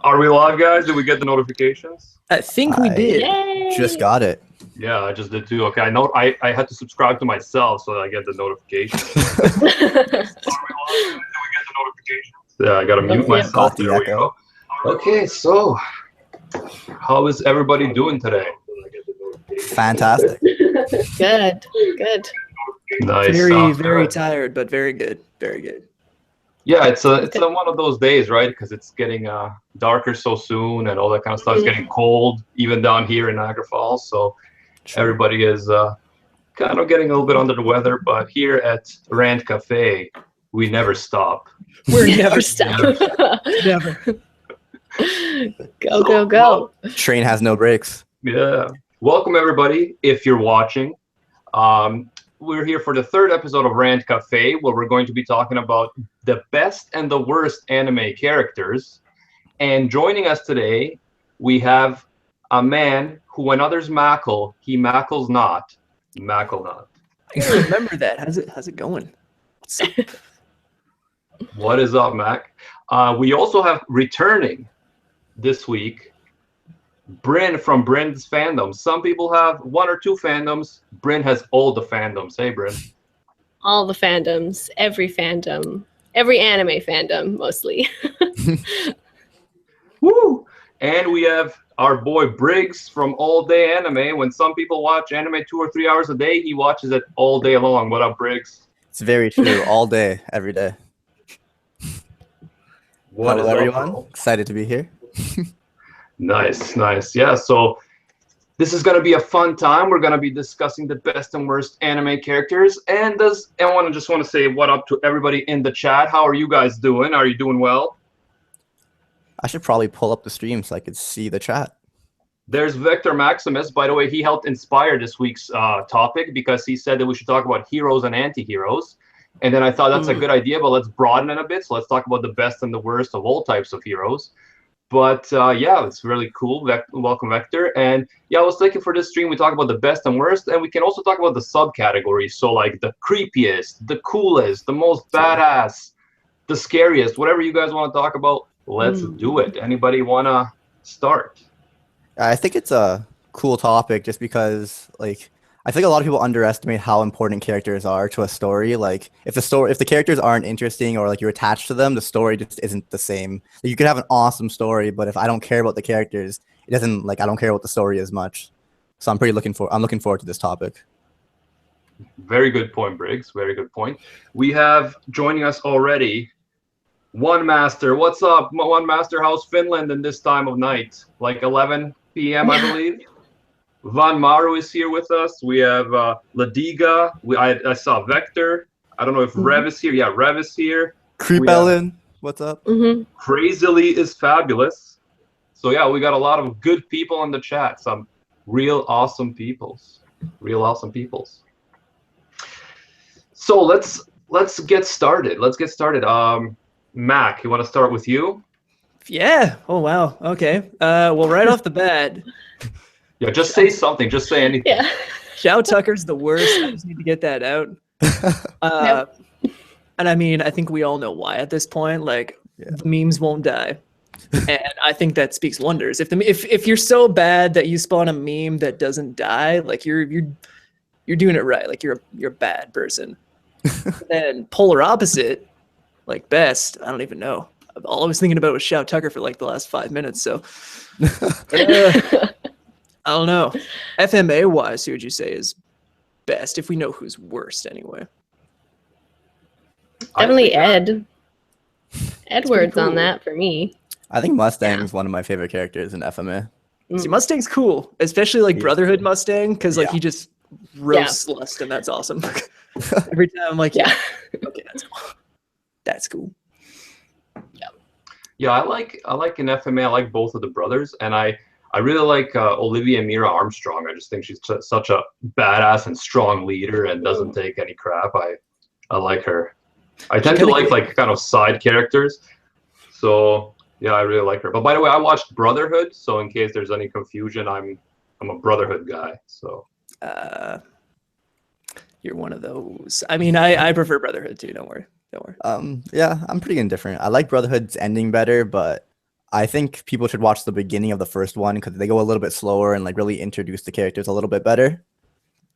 Are we live, guys? Did we get the notifications? I think we did. Yay! Just got it. Yeah, I just did too. Okay, I know I had to subscribe to myself so that I get the notifications. Are we live? Did we get the notifications? Yeah, I gotta mute myself. Got the There we echo. go. Okay, so how is everybody doing today? Fantastic. Good. Nice. Very, sounds very good. tired, but very good. Very good. Yeah, it's a one of those days, right? Because it's getting darker so soon, and all that kind of stuff. It's getting cold, even down here in Niagara Falls. So everybody is kind of getting a little bit under the weather. But here at Rant Café, we never stop. We're never Stop. Never. Go. Train has no brakes. Yeah. Welcome, everybody, if you're watching. We're here for the third episode of Rant Café, where we're going to be talking about the best and the worst anime characters. And joining us today, we have a man who, when others mackle, he mackles not. Macklenot. I gotta remember that. How's it going? What's up? What is up, Mac? We also have returning this week, Bryn from Bryn's Fandoms. Some people have one or two fandoms. Bryn has all the fandoms. Hey, Bryn. All the fandoms, every fandom, every anime fandom, mostly. Woo! And we have our boy Briggs from All Day Anime. When some people watch anime 2 or 3 hours a day, he watches it all day long. What up, Briggs? It's very true. All day, every day. What Hello, is up, everyone. bro? Excited to be here. Nice. Yeah, so this is going to be a fun time. We're going to be discussing the best and worst anime characters. And I want to say what up to everybody in the chat. How are you guys doing? Are you doing well? I should probably pull up the stream so I could see the chat. There's Victor Maximus. By the way, he helped inspire this week's topic because he said that we should talk about heroes and anti-heroes. And then I thought that's a good idea, but let's broaden it a bit. So let's talk about the best and the worst of all types of heroes. But yeah, it's really cool. Welcome, Vector. And yeah, I was thinking for this stream, we talk about the best and worst, and we can also talk about the subcategories. So like the creepiest, the coolest, the most badass, the scariest, whatever you guys want to talk about, let's do it. Anybody want to start? I think it's a cool topic just because, like, I think a lot of people underestimate how important characters are to a story. Like, if the characters aren't interesting or like you're attached to them, the story just isn't the same. Like, you could have an awesome story, but if I don't care about the characters, it doesn't, like, I don't care about the story as much. So I'm looking forward to this topic. Very good point, Briggs. Very good point. We have joining us already One Master. What's up, One Master? How's Finland in this time of night? Like 11 p.m., I believe. Van Maru is here with us. We have Ladiga. I saw Vector. I don't know if Rev is here. Yeah, Rev is here. Creep Ellen, what's up? Crazily is fabulous. So yeah, we got a lot of good people in the chat. Some real awesome peoples. So let's get started. Mac, you want to start with you? Yeah. Oh wow. Okay. Well, right off the bat, Yeah, just say something. Just say anything. Yeah. Shao Tucker's the worst. I just need to get that out. And I mean, I think we all know why at this point. Like, the memes won't die, and I think that speaks wonders. If you're so bad that you spawn a meme that doesn't die, like you're doing it right. Like you're a bad person. Then polar opposite, like best. I don't even know. All I was thinking about was Shao Tucker for like the last 5 minutes. So. I don't know. FMA wise, who would you say is best? If we know who's worst, anyway. Definitely Ed. Edward's on that for me. I think Mustang is one of my favorite characters in FMA. See, Mustang's cool, especially like Brotherhood Mustang, because like he just roasts Lust, and that's awesome. Every time I'm like, okay, that's cool. Yeah, I like in FMA. I like both of the brothers, and I really like Olivia Mira Armstrong. I just think she's such a badass and strong leader and doesn't take any crap. I like her. I tend to like kind of side characters. So yeah, I really like her. But by the way, I watched Brotherhood, so in case there's any confusion, I'm a Brotherhood guy. So you're one of those. I mean, I prefer Brotherhood too. Don't worry. Yeah, I'm pretty indifferent. I like Brotherhood's ending better, but I think people should watch the beginning of the first one because they go a little bit slower and like really introduce the characters a little bit better.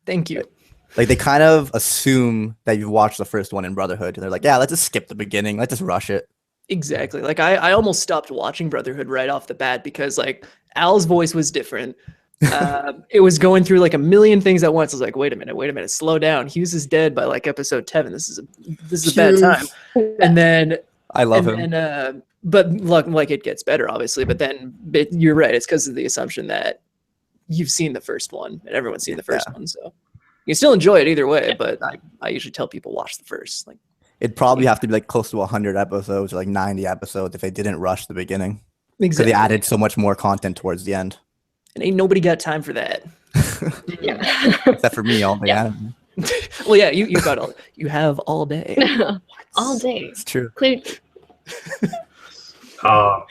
Thank you. Like they kind of assume that you've watched the first one in Brotherhood, and they're like, yeah, let's just skip the beginning, let's just rush it. Exactly. Like I almost stopped watching Brotherhood right off the bat because like Al's voice was different. It was going through like a million things at once. I was like, wait a minute, slow down. Hughes is dead by like episode 10. This is a bad time. And then I love him. But look, like it gets better, obviously. But then you're right. It's because of the assumption that you've seen the first one and everyone's seen the first one. So you can still enjoy it either way. But I usually tell people watch the first. Like it'd probably have to be like close to 100 episodes or like 90 episodes if they didn't rush the beginning. Exactly. Because they added so much more content towards the end. And ain't nobody got time for that. Except for me, all day. Yeah. Well, yeah, you have all day. All day. It's true. So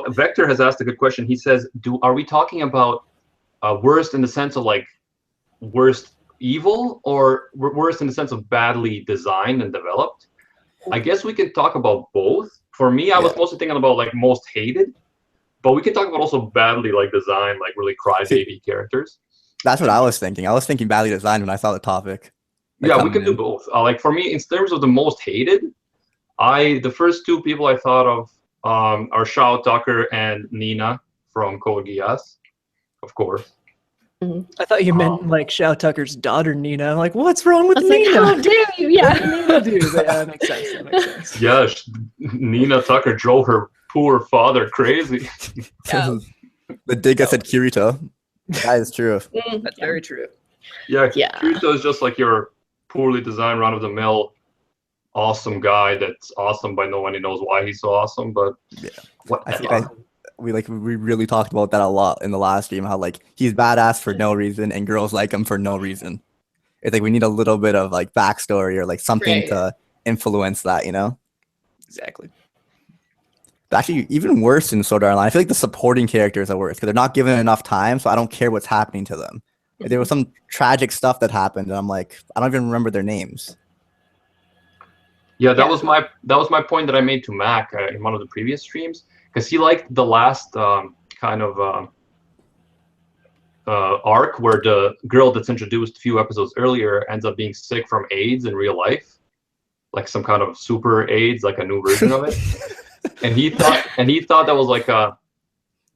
Vector has asked a good question. He says, are we talking about worst in the sense of like worst evil or worst in the sense of badly designed and developed? I guess we can talk about both. For me, I was mostly thinking about like most hated, but we can talk about also badly like designed, like really crybaby characters. That's what I was thinking. I was thinking badly designed when I saw the topic. Yeah, we can do both. Like for me, in terms of the most hated, the first two people I thought of are Shao Tucker and Nina from Code Geass, of course. I thought you meant like Shao Tucker's daughter Nina. I'm like, what's wrong with Nina? Like, how dare you? Yeah. Nina do? But, yeah, that makes sense. Yeah, Nina Tucker drove her poor father crazy. The Digga said Kirito. That is true. That's very true. Yeah, Kirito is just like your poorly designed, run-of-the-mill, awesome guy that's awesome, but nobody knows why he's so awesome. But we really talked about that a lot in the last stream. How like he's badass for no reason, and girls like him for no reason. It's like we need a little bit of like backstory or like something to influence that, you know? Exactly. But actually, even worse in Sword Art Online, I feel like the supporting characters are worse because they're not given enough time, so I don't care what's happening to them. Like, there was some tragic stuff that happened, and I'm like, I don't even remember their names. Yeah, that was my point that I made to Mac in one of the previous streams, because he liked the last kind of arc where the girl that's introduced a few episodes earlier ends up being sick from AIDS in real life, like some kind of super AIDS, like a new version of it. And he thought that was like a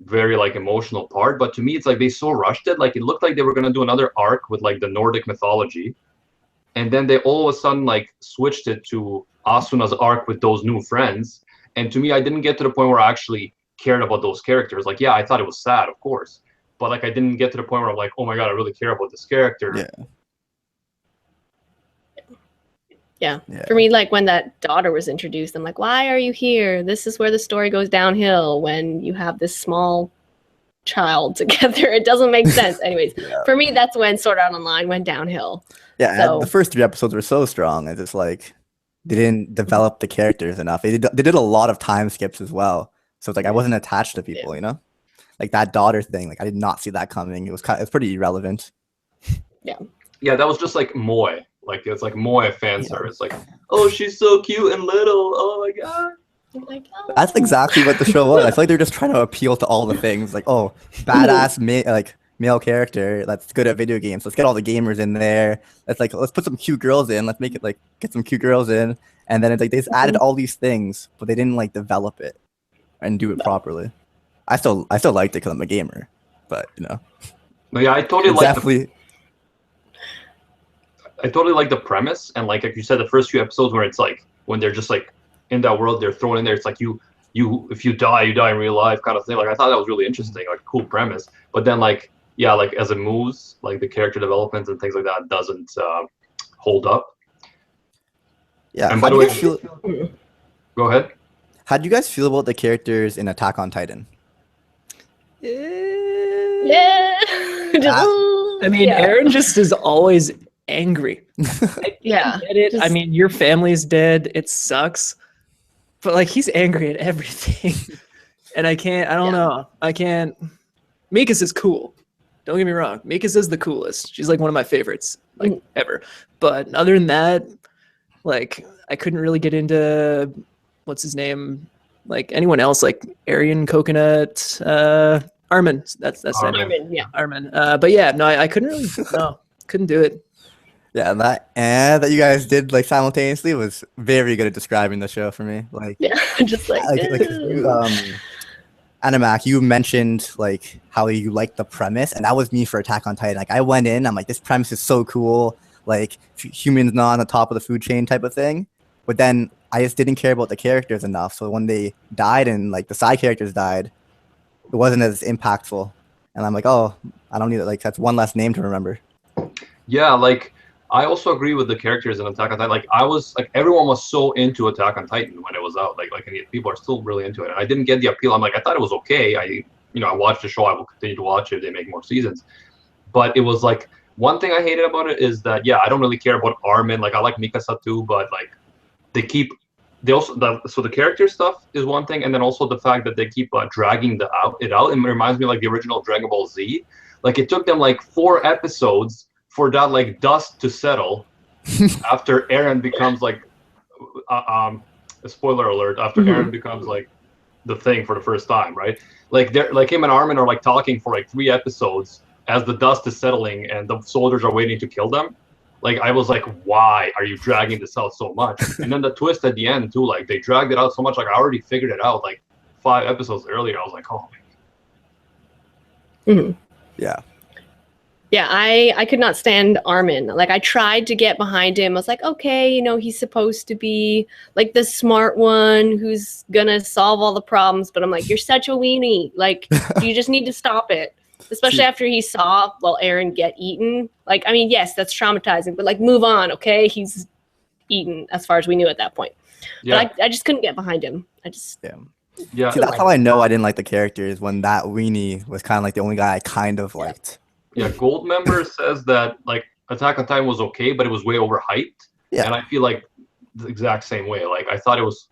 very like emotional part, but to me it's like they so rushed it. Like it looked like they were gonna do another arc with like the Nordic mythology, and then they all of a sudden like switched it to Asuna's arc with those new friends. And to me, I didn't get to the point where I actually cared about those characters. Like, yeah, I thought it was sad, of course, but like I didn't get to the point where I'm like, oh my god, I really care about this character. Yeah. For me, like when that daughter was introduced, I'm like, why are you here? This is where the story goes downhill when you have this small child together. It doesn't make sense. Anyways, for me, that's when Sword Art Online went downhill. Yeah, so, the first 3 episodes were so strong. It's just like they didn't develop the characters enough. They did a lot of time skips as well. So it's like I wasn't attached to people, you know? Like that daughter thing, like I did not see that coming. It's pretty irrelevant. Yeah, that was just like Moe. Like it's like Moe fan service. Like, oh, she's so cute and little. Oh my god. That's exactly what the show was. I feel like they're just trying to appeal to all the things. Like, oh, badass male character that's good at video games. Let's get all the gamers in there. Let's put some cute girls in. Let's make it like get some cute girls in. And then it's like they just added all these things, but they didn't like develop it and do it properly. I still liked it because I'm a gamer, but you know. No, yeah, I totally like the premise, and like you said, the first few episodes where it's like when they're just like in that world, they're thrown in there. It's like you if you die, you die in real life kind of thing. Like I thought that was really interesting, like cool premise. But then like like as it moves, like the character development and things like that doesn't hold up. Yeah. And by the way, go ahead. How do you guys feel about the characters in Attack on Titan? I mean, Eren just is always angry. I get it. I mean, your family's dead. It sucks. But like he's angry at everything. And I don't know. Mikas is cool. Don't get me wrong. Mikas is the coolest. She's like one of my favorites, like ever. But other than that, like I couldn't really get into what's his name? Like anyone else, like Aryan Coconut, Armin. That's it. Armin, yeah. Armin. But yeah, no, I couldn't really. No, couldn't do it. Yeah, and that you guys did like simultaneously was very good at describing the show for me. Like, Yeah, just like Animac, you mentioned like how you liked the premise, and that was me for Attack on Titan. Like, I went in, I'm like, this premise is so cool, like humans not on the top of the food chain type of thing. But then I just didn't care about the characters enough. So when they died and like the side characters died, it wasn't as impactful. And I'm like, oh, I don't need it. Like, that's one less name to remember. Yeah, like I also agree with the characters in Attack on Titan. Like I was like everyone was so into Attack on Titan when it was out. Like people are still really into it. And I didn't get the appeal. I'm like, I thought it was okay. I watched the show. I will continue to watch it if they make more seasons. But it was like one thing I hated about it is that I don't really care about Armin. Like I like Mikasa too, but like so the character stuff is one thing, and then also the fact that they keep dragging it out. And it reminds me of, like, the original Dragon Ball Z. Like it took them like 4 episodes for that like dust to settle after Eren becomes like a spoiler alert, after Eren becomes like the thing for the first time, right? Like they're like him and Armin are like talking for like 3 episodes as the dust is settling and the soldiers are waiting to kill them. Like I was like, why are you dragging this out so much? And then the twist at the end too, like they dragged it out so much. Like I already figured it out like 5 episodes earlier. I was like, oh Mhm. Yeah. Yeah, I could not stand Armin. Like I tried to get behind him. I was like, okay, he's supposed to be like the smart one who's gonna solve all the problems. But I'm like, you're such a weenie. Like you just need to stop it. Especially after he saw Eren get eaten. Like, I mean, yes, that's traumatizing, but like move on, okay? He's eaten as far as we knew at that point. yeah. But I just couldn't get behind him. Yeah. See, that's how I know I didn't like the characters, when that weenie was kind of like the only guy I kind of liked. Yeah, Goldmember says that like Attack on Titan was okay, but it was way overhyped. Yeah. And I feel like the exact same way. Like I thought it was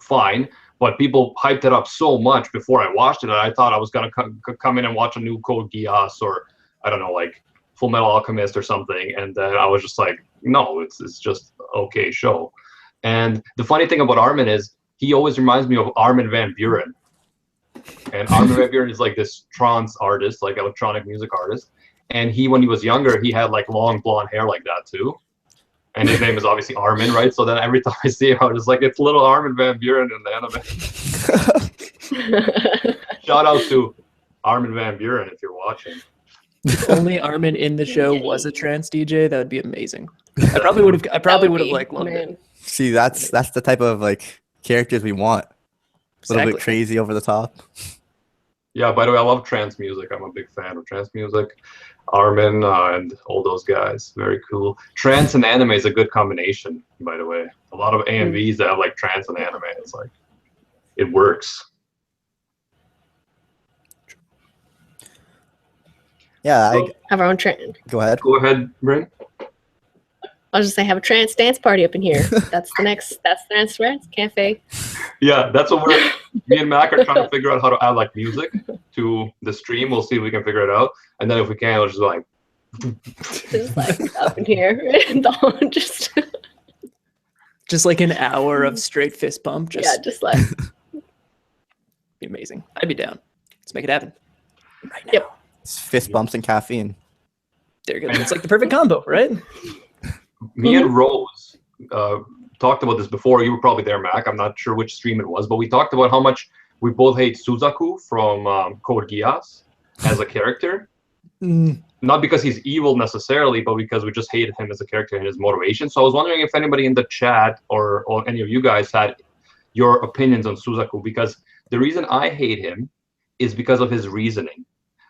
fine, but people hyped it up so much before I watched it, and I thought I was gonna come in and watch a new Code Geass or I don't know, like Fullmetal Alchemist or something, and then I was just like, no, it's just okay show. And the funny thing about Armin is he always reminds me of Armin van Buuren. And Armin van Buuren is like this trance artist, like electronic music artist. And when he was younger, he had like long blonde hair like that too. And his name is obviously Armin, right? So then every time I see him, I was like, it's little Armin van Buuren in the anime. Shout out to Armin van Buuren if you're watching. If only Armin in the show was a trance DJ, that would be amazing. I probably would have like loved it. See, that's the type of like characters we want. A little bit crazy, over the top. Yeah, by the way, I love trance music. I'm a big fan of trance music. Armin and all those guys, very cool. Trance and anime is a good combination, by the way. A lot of AMVs that have like trance and anime, it's like it works. Yeah, So, Have our own trance. go ahead. go ahead, Bryn. I was just saying, have a trance dance party up in here. That's the next Rant Café. Yeah, that's what me and Mac are trying to figure out how to add like music to the stream. We'll see if we can figure it out, and then if we can, we'll just like Just like up in here. Just like an hour of straight fist pump. Just like Be amazing. I'd be down. Let's make it happen. Right now. Yep. It's fist bumps and caffeine. There you go. It's like the perfect combo, right? me and Rose talked about this before. You were probably there, Mac. I'm not sure which stream it was, but we talked about how much we both hate Suzaku from Code Geass as a character. Not because he's evil necessarily, but because we just hated him as a character and his motivation. So I was wondering if anybody in the chat or any of you guys had your opinions on Suzaku, because the reason I hate him is because of his reasoning.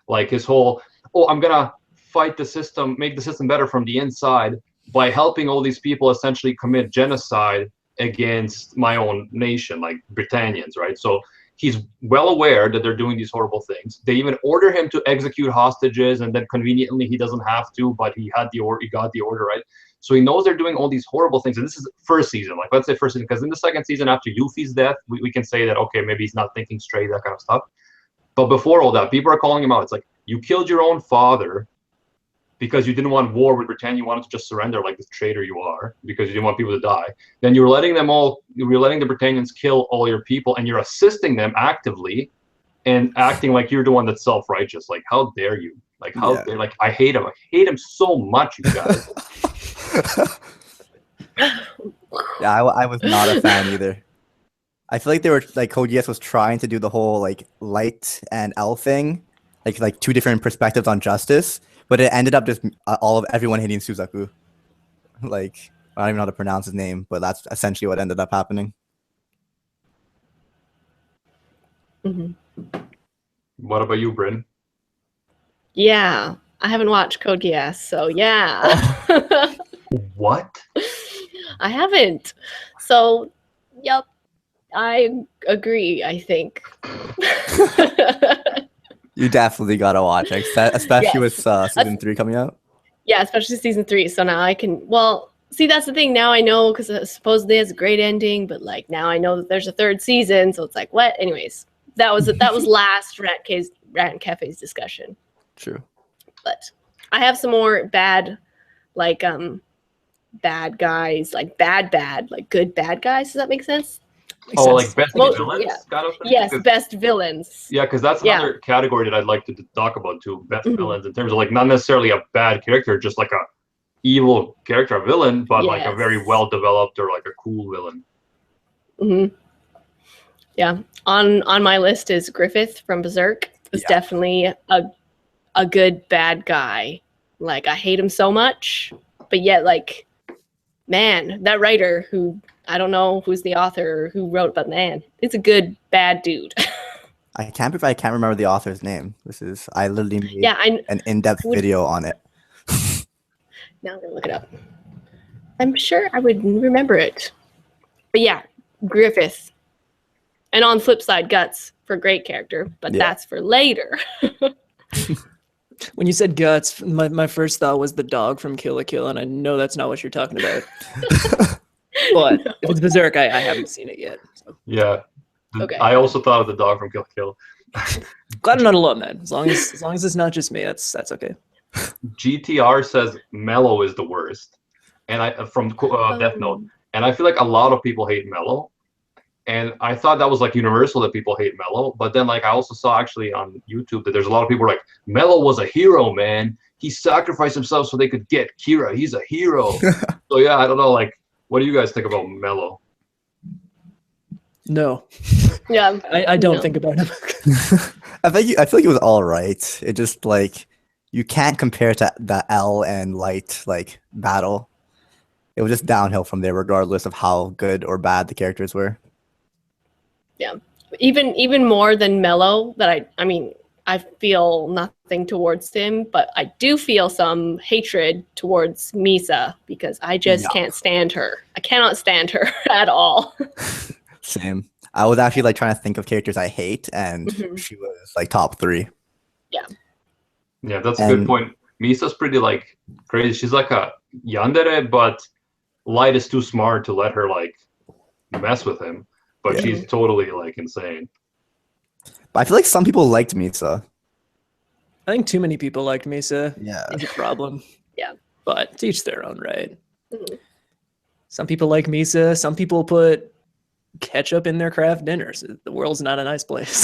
Like his whole, I'm gonna fight the system, make the system better from the inside by helping all these people essentially commit genocide against my own nation, like Britannians, right? So he's well aware that they're doing these horrible things. They even order him to execute hostages, and then conveniently he doesn't have to, but he got the order, right? So he knows they're doing all these horrible things. And this is first season, like let's say first season, because in the second season after Yuffie's death, we can say that, okay, maybe he's not thinking straight, that kind of stuff. But before all that, people are calling him out. It's like, you killed your own father because you didn't want war with Britannia, you wanted to just surrender like the traitor you are, because you didn't want people to die. Then you're letting the Britannians kill all your people, and you're assisting them actively and acting like you're the one that's self-righteous. Like, how dare you? Like, how dare, like, I hate him. I hate him so much, you guys. Yeah, I was not a fan either. I feel like they were like Code Geass was trying to do the whole like light and L thing, like two different perspectives on justice, but it ended up just everyone hating Suzaku. Like, I don't even know how to pronounce his name, but that's essentially what ended up happening. What about you, Bryn? Yeah, I haven't watched Code Geass, so yeah. What? I haven't. So, yep, I agree, I think. You definitely gotta watch, especially with season 3 coming out. Yeah, especially season 3. So now I can, well, see, that's the thing. Now I know, because supposedly it has a great ending, but like now I know that there's a 3rd season, so it's like, what? Anyways, that was last Rant Cafe's discussion. True. But I have some more bad, like, bad guys, like bad, like good bad guys. Does that make sense? Oh, like best villains? Kind of thing? Yes, best villains. Yeah, because that's another category that I'd like to talk about too. Best villains, in terms of like not necessarily a bad character, just like a evil character, a villain, but like a very well developed or like a cool villain. Yeah, on my list is Griffith from Berserk. It's definitely a good bad guy. Like, I hate him so much, but yet, like, man, that writer who, I don't know who's the author or who wrote, but man, it's a good bad dude. I can't remember the author's name. I literally made an in-depth video on it. Now I'm gonna look it up. I'm sure I would remember it. But yeah, Griffith. And on the flip side, Guts for great character, but that's for later. When you said Guts, my first thought was the dog from Kill la Kill, and I know that's not what you're talking about. But if it's Berserk, I haven't seen it yet. So. Yeah. Okay. I also thought of the dog from Kill la Kill. Glad I'm not alone, man. As long as it's not just me, that's okay. GTR says Mello is the worst, and from Death Note, and I feel like a lot of people hate Mello. And I thought that was like universal that people hate Mello, but then like I also saw actually on YouTube that there's a lot of people like, Mello was a hero, man. He sacrificed himself so they could get Kira. He's a hero. So yeah, I don't know. Like, what do you guys think about Mello? No. Yeah, I don't think about him. I feel like it was all right. It just like you can't compare it to the L and Light like battle. It was just downhill from there, regardless of how good or bad the characters were. Yeah, even more than Mello. That I mean, I feel nothing towards him, but I do feel some hatred towards Misa because I just can't stand her. I cannot stand her at all. Same. I was actually like trying to think of characters I hate, and she was like top 3. Yeah. Yeah, that's a good point. Misa's pretty like crazy. She's like a yandere, but Light is too smart to let her like mess with him. But she's totally like insane. But I feel like some people liked Misa. I think too many people liked Misa. Yeah. It's a problem. Yeah. But to each their own, right? Some people like Misa. Some people put ketchup in their craft dinners. The world's not a nice place.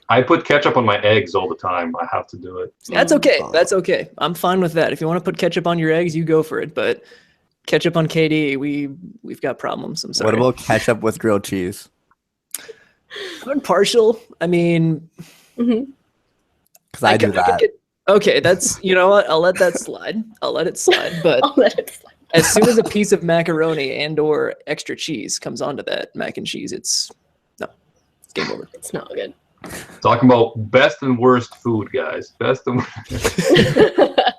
I put ketchup on my eggs all the time. I have to do it. That's okay. That's okay. I'm fine with that. If you want to put ketchup on your eggs, you go for it. But ketchup on KD, we've got problems. I'm sorry. What about ketchup with grilled cheese? I'm partial. I mean, because I do that. Okay, that's, you know what? I'll let that slide. I'll let it slide. But I'll let it slide. As soon as a piece of macaroni and or extra cheese comes onto that mac and cheese, it's game over. It's not good. Talking about best and worst food, guys. Best and worst.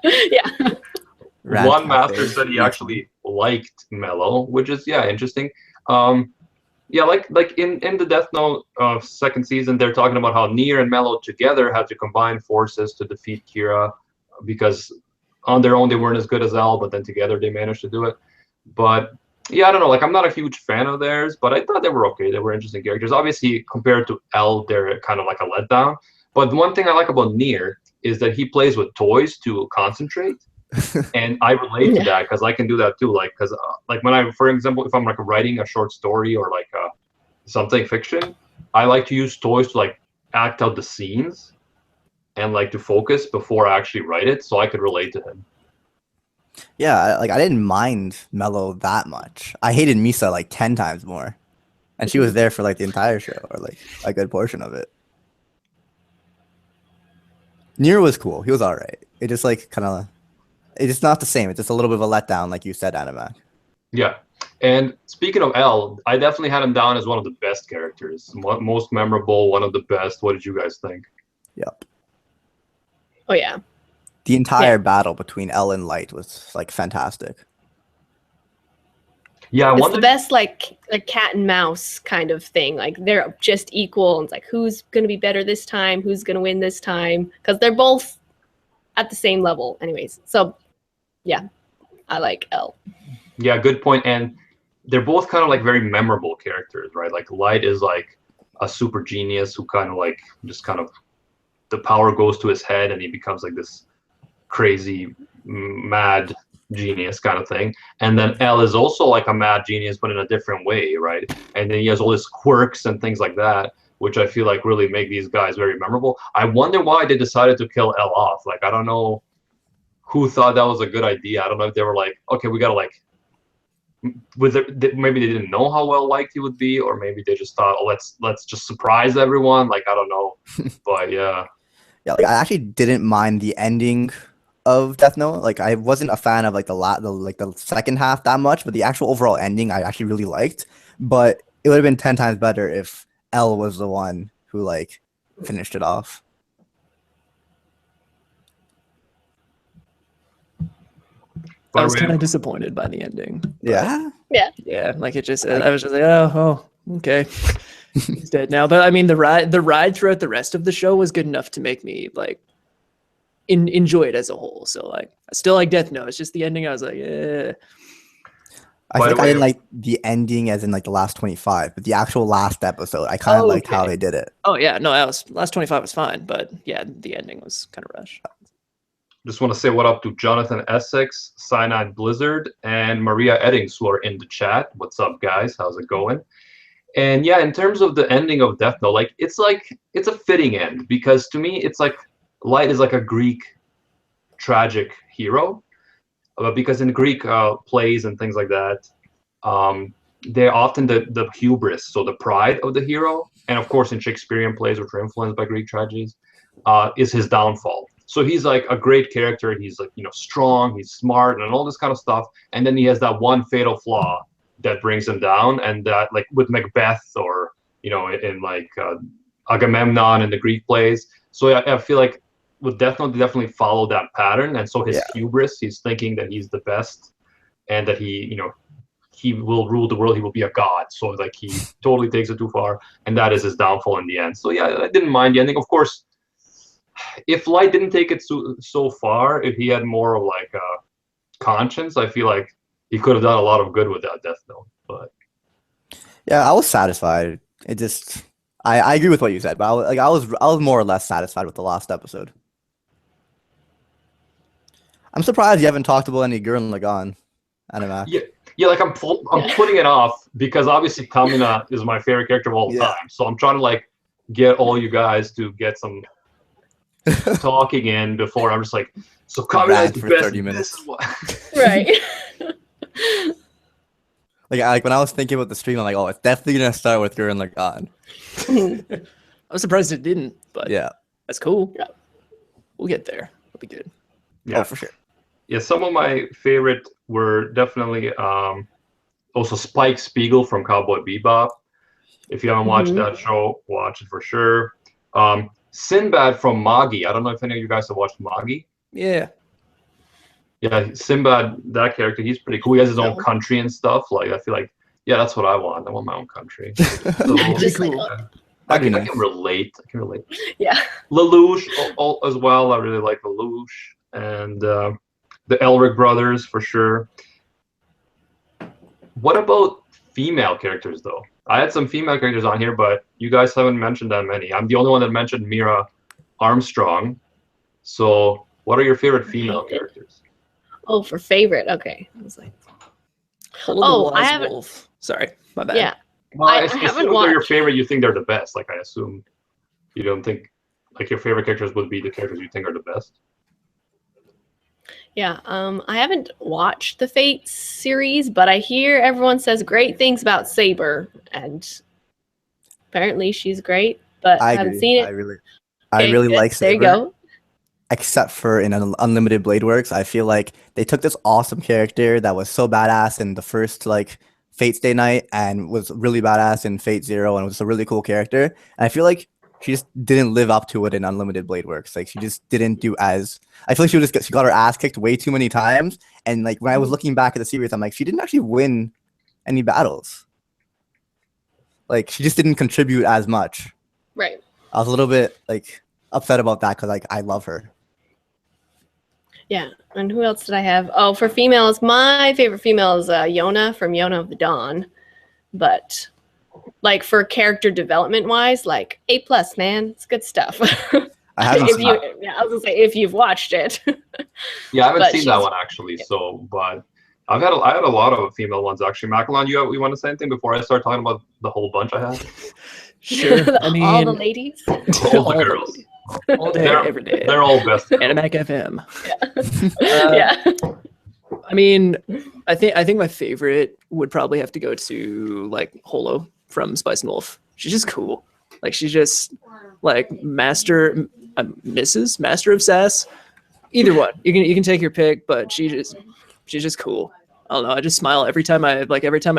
Yeah. One master said he actually liked Mello, which is interesting. Like in the Death Note second season, they're talking about how Nier and Mello together had to combine forces to defeat Kira, because on their own they weren't as good as L, but then together they managed to do it. But yeah, I don't know. Like, I'm not a huge fan of theirs, but I thought they were okay. They were interesting characters. Obviously, compared to L, they're kind of like a letdown. But one thing I like about Nier is that he plays with toys to concentrate. And I relate to that because I can do that too. Like, because like when I, for example, if I'm like writing a short story or like something fiction, I like to use toys to like act out the scenes and like to focus before I actually write it, so I could relate to him. Yeah, like I didn't mind Mello that much. I hated Misa like 10 times more, and she was there for like the entire show or like a good portion of it. Nier was cool. He was all right. It just like kind of, it's just not the same. It's just a little bit of a letdown, like you said, Animac. Yeah. And speaking of L, I definitely had him down as one of the best characters, most memorable, one of the best. What did you guys think? Yep. Oh yeah. The entire battle between L and Light was like fantastic. Yeah, it's the best like cat and mouse kind of thing. Like they're just equal. And it's like who's gonna be better this time? Who's gonna win this time? Because they're both at the same level, anyways. So yeah, I like L. Yeah, good point. And they're both kind of like very memorable characters, right? Like Light is like a super genius who kind of like just kind of the power goes to his head and he becomes like this crazy mad genius kind of thing. And then L is also like a mad genius but in a different way, right? And then he has all his quirks and things like that, which I feel like really make these guys very memorable. I wonder why they decided to kill L off. Like I don't know who thought that was a good idea. I don't know if they were like, okay, we gotta like maybe they didn't know how well liked he would be, or maybe they just thought, oh, let's just surprise everyone. Like I don't know, but yeah. Yeah, like I actually didn't mind the ending of Death Note. Like I wasn't a fan of like the second half that much, but the actual overall ending I actually really liked. But it would have been 10 times better if L was the one who like finished it off. I was kind of disappointed by the ending. Yeah. Yeah, like it just I was just like, oh, okay. He's dead now. But I mean the ride throughout the rest of the show was good enough to make me like enjoy it as a whole. So like I still like Death Note. It's just the ending I was like, I think I didn't like the ending as in like the last 25, but the actual last episode, I kind of liked how they did it. Oh yeah, no, last 25 was fine, but yeah, the ending was kind of rushed. Just want to say what up to Jonathan Essex, Cyanide Blizzard, and Maria Eddings who are in the chat. What's up, guys? How's it going? And yeah, in terms of the ending of Death Note, like it's a fitting end because to me it's like Light is like a Greek tragic hero, because in Greek plays and things like that, they're often the hubris, so the pride of the hero, and of course in Shakespearean plays which are influenced by Greek tragedies, is his downfall. So he's like a great character. He's like, strong, he's smart and all this kind of stuff. And then he has that one fatal flaw that brings him down. And that like with Macbeth or, in like Agamemnon in the Greek plays. So I feel like with Death Note, they definitely follow that pattern. And so his hubris, he's thinking that he's the best and that he will rule the world. He will be a god. So like he totally takes it too far. And that is his downfall in the end. So yeah, I didn't mind the ending. Of course, if Light didn't take it so far, if he had more of like a conscience, I feel like he could have done a lot of good with that Death Note. But yeah, I was satisfied. It just, I agree with what you said, but I was more or less satisfied with the last episode. I'm surprised you haven't talked about any Gurren Lagann anime. Yeah, like I'm putting it off because obviously Kamina is my favorite character of all time. So I'm trying to like get all you guys to get some talking in before I'm just like, so Kamina is the best 30 minutes. Right. like when I was thinking about the stream, I'm like, oh, it's definitely gonna start with Gurren Lagann. I'm surprised it didn't, but yeah, that's cool. Yeah, we'll get there. It'll be good. Yeah, for sure. Yeah, some of my favorite were definitely also Spike Spiegel from Cowboy Bebop. If you haven't watched that show, watch it for sure. Sinbad from Magi. I don't know if any of you guys have watched Magi. Yeah. Yeah, Sinbad, that character, he's pretty cool. He has his own country and stuff. Like, I feel like, yeah, that's what I want. I want my own country. So, Just cool. I can relate. Yeah. Lelouch as well. I really like Lelouch. And the Elric brothers, for sure. What about female characters, though? I had some female characters on here, but you guys haven't mentioned that many. I'm the only one that mentioned Mira Armstrong. So, what are your favorite female characters? Oh, for favorite. Okay. I was like, Holo the I Wise haven't. Wolf. Sorry, my bad. Yeah. Well, I as soon haven't as they're your watched. favorite, you think they're the best. Like I assume you don't think like your favorite characters would be the characters you think are the best. Yeah. I haven't watched the Fate series, but I hear everyone says great things about Saber, and apparently she's great. But I haven't agree. seen it. I really good. like Saber. There you go. Except for in Unlimited Blade Works, I feel like they took this awesome character that was so badass in the first like Fate Stay Night and was really badass in Fate Zero and was a really cool character. And I feel like she just didn't live up to it in Unlimited Blade Works. Like she just didn't do as. I feel like she got her ass kicked way too many times. And like when I was looking back at the series, I'm like, she didn't actually win any battles. Like she just didn't contribute as much. Right. I was a little bit like upset about that because like I love her. Yeah. And who else did I have? Oh, for females, my favorite female is Yona from Yona of the Dawn. But like for character development wise, like A+, man, it's good stuff. I haven't seen it. Yeah, I was gonna say if you've watched it. Yeah, I haven't But seen that she's- one actually. So, but I had a lot of female ones actually. Macklenot, you want to say anything before I start talking about the whole bunch I have? Sure. I mean, all the ladies. All all the girls. all day, They're- every day. They're all best. Animac FM. Yeah. I mean, I think my favorite would probably have to go to like Holo from Spice and Wolf. She's just cool. Like she's just like master of sass. Either one. You can take your pick, but she's just cool. I don't know. I just smile every time I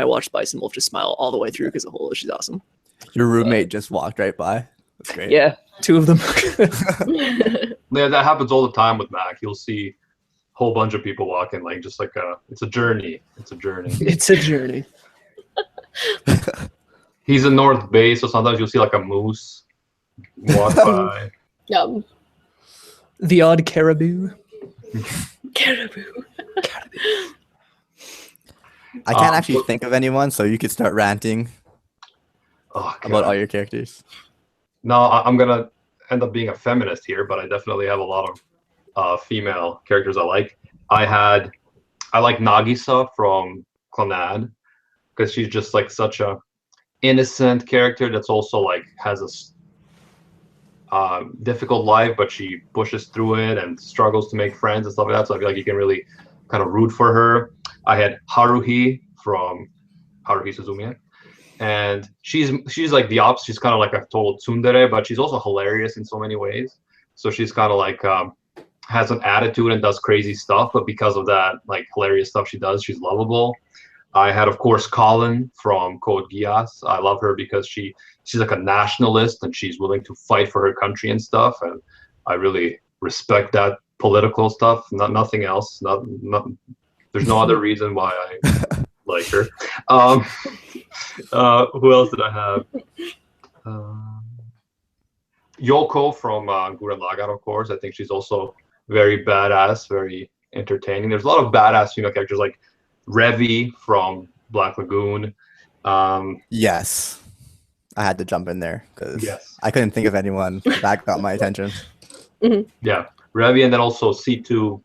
watch Spice and Wolf. Just smile all the way through because of Holo. She's awesome. Your roommate just walked right by. That's great. Yeah, two of them. Yeah, that happens all the time with Mac. You'll see a whole bunch of people walking, like just like it's a journey. It's a journey. It's a journey. He's in North Bay, so sometimes you'll see like a moose walk by. Yeah. The odd caribou. Caribou. I can't actually think of anyone, so you could start ranting Oh, God. about all your characters. No, I'm gonna end up being a feminist here, but I definitely have a lot of female characters I like. I like Nagisa from Clannad because she's just like such a innocent character that's also like has a difficult life, but she pushes through it and struggles to make friends and stuff like that. So I feel like you can really kind of root for her. I had Haruhi from Haruhi Suzumiya. And she's like the opposite. She's kind of like a total tsundere, but she's also hilarious in so many ways. So she's kind of like has an attitude and does crazy stuff, but because of that like hilarious stuff she does, she's lovable. I had, of course, Colin from Code Geass. I love her because she's like a nationalist and she's willing to fight for her country and stuff. And I really respect that political stuff. Nothing else. There's no other reason why I like her. Who else did I have? Yoko from Gurren Lagann, of course. I think she's also very badass, very entertaining. There's a lot of badass female characters like Revi from Black Lagoon. Yes. I had to jump in there because Yes. I couldn't think of anyone that got my attention. Yeah, Revi, and then also C2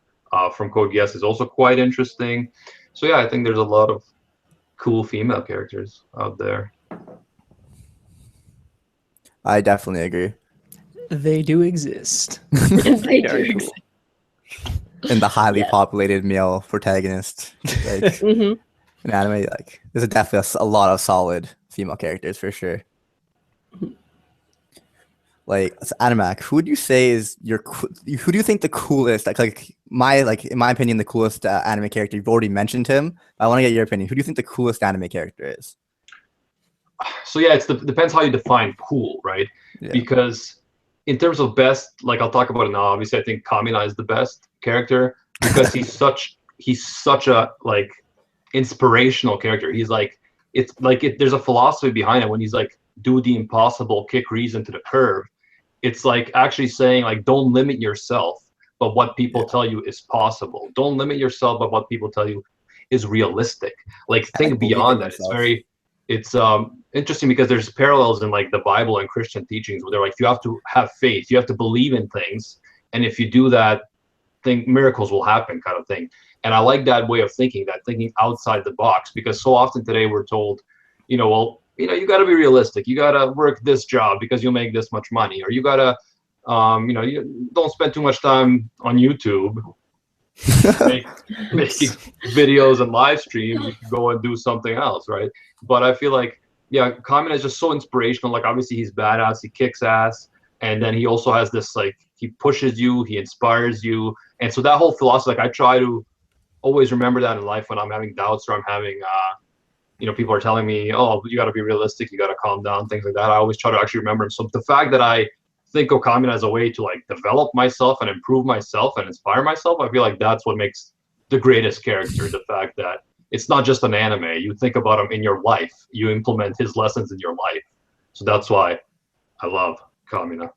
from Code Geass is also quite interesting. So yeah, I think there's a lot of cool female characters out there. I definitely agree. They do exist. They Very do. cool. And the highly Yeah. populated male protagonist. Like hmm in anime, like there's definitely a lot of solid female characters for sure. Like so Animac, who would you say is who do you think the coolest in my opinion the coolest anime character? You've already mentioned him. I want to get your opinion. Who do you think the coolest anime character is? So yeah, depends how you define cool, right? Yeah. Because in terms of best, like I'll talk about it now. Obviously, I think Kamina is the best character because he's such a like inspirational character. He's like there's a philosophy behind it when he's like do the impossible, kick reason to the curb. It's like actually saying like don't limit yourself, but what people tell you is possible. Don't limit yourself, but what people tell you is realistic. Like think beyond that. It's interesting because there's parallels in like the Bible and Christian teachings where they're like you have to have faith, you have to believe in things, and if you do that, think miracles will happen, kind of thing. And I like that way of thinking, that thinking outside the box, because so often today we're told, you know, well, you know, you got to be realistic. You got to work this job because you'll make this much money, or you got to, you know, you don't spend too much time on YouTube making videos and live streams. You can go and do something else, right? But I feel like, yeah, Kamina is just so inspirational. Like, obviously he's badass, he kicks ass, and then he also has this, like, he pushes you, he inspires you, and so that whole philosophy, like, I try to always remember that in life when I'm having doubts or I'm having you know, people are telling me, oh, you got to be realistic, you got to calm down, things like that. I always try to actually remember. So the fact that I think of Kamina as a way to, like, develop myself and improve myself and inspire myself, I feel like that's what makes the greatest character. The fact that it's not just an anime. You think about him in your life. You implement his lessons in your life. So that's why I love Kamina.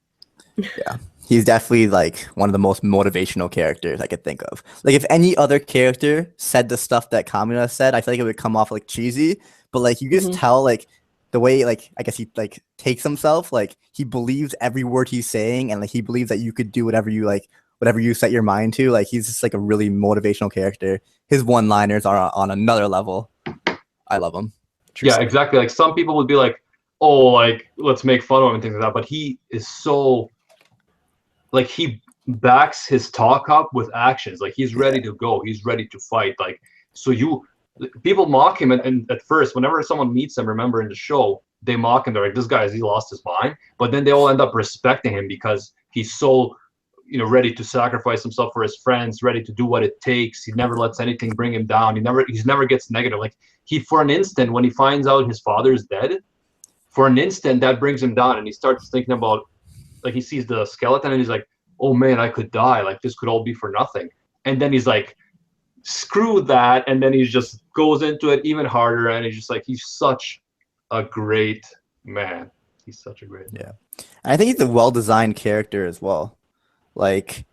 Yeah. He's definitely like one of the most motivational characters I could think of. Like, if any other character said the stuff that Kamina said, I feel like it would come off like cheesy. But like, you just tell, like, the way, like, I guess he like takes himself, like, he believes every word he's saying, and like he believes that you could do whatever you like, whatever you set your mind to. Like, he's just like a really motivational character. His one-liners are on another level. I love him. Yeah, exactly. Like, some people would be like, oh, like, let's make fun of him and things like that. But he is so, like, he backs his talk up with actions. Like, he's ready to go. He's ready to fight. Like, so people mock him, and at first, whenever someone meets him, remember in the show, they mock him. They're like, this guy, he lost his mind. But then they all end up respecting him because he's so, you know, ready to sacrifice himself for his friends, ready to do what it takes. He never lets anything bring him down. He never gets negative. Like, for an instant, when he finds out his father is dead, for an instant, that brings him down, and he starts thinking about, like, he sees the skeleton and he's like, oh man, I could die. Like, this could all be for nothing. And then he's like, screw that. And then he just goes into it even harder. And he's just like, he's such a great man. He's such a great man. Yeah. And I think he's a well-designed character as well. Like,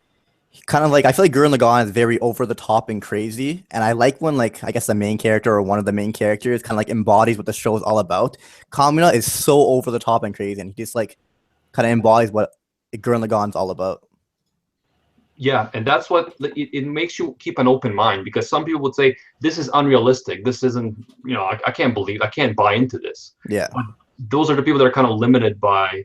kind of like, I feel like Gurren Lagann is very over the top and crazy. And I like when, like, I guess the main character or one of the main characters kind of like embodies what the show is all about. Kamina is so over the top and crazy, and he just like kind of embodies what Gurren Lagann's all about. Yeah, and that's what it makes you keep an open mind, because some people would say this is unrealistic. This isn't, you know, I can't buy into this. Yeah. But those are the people that are kind of limited by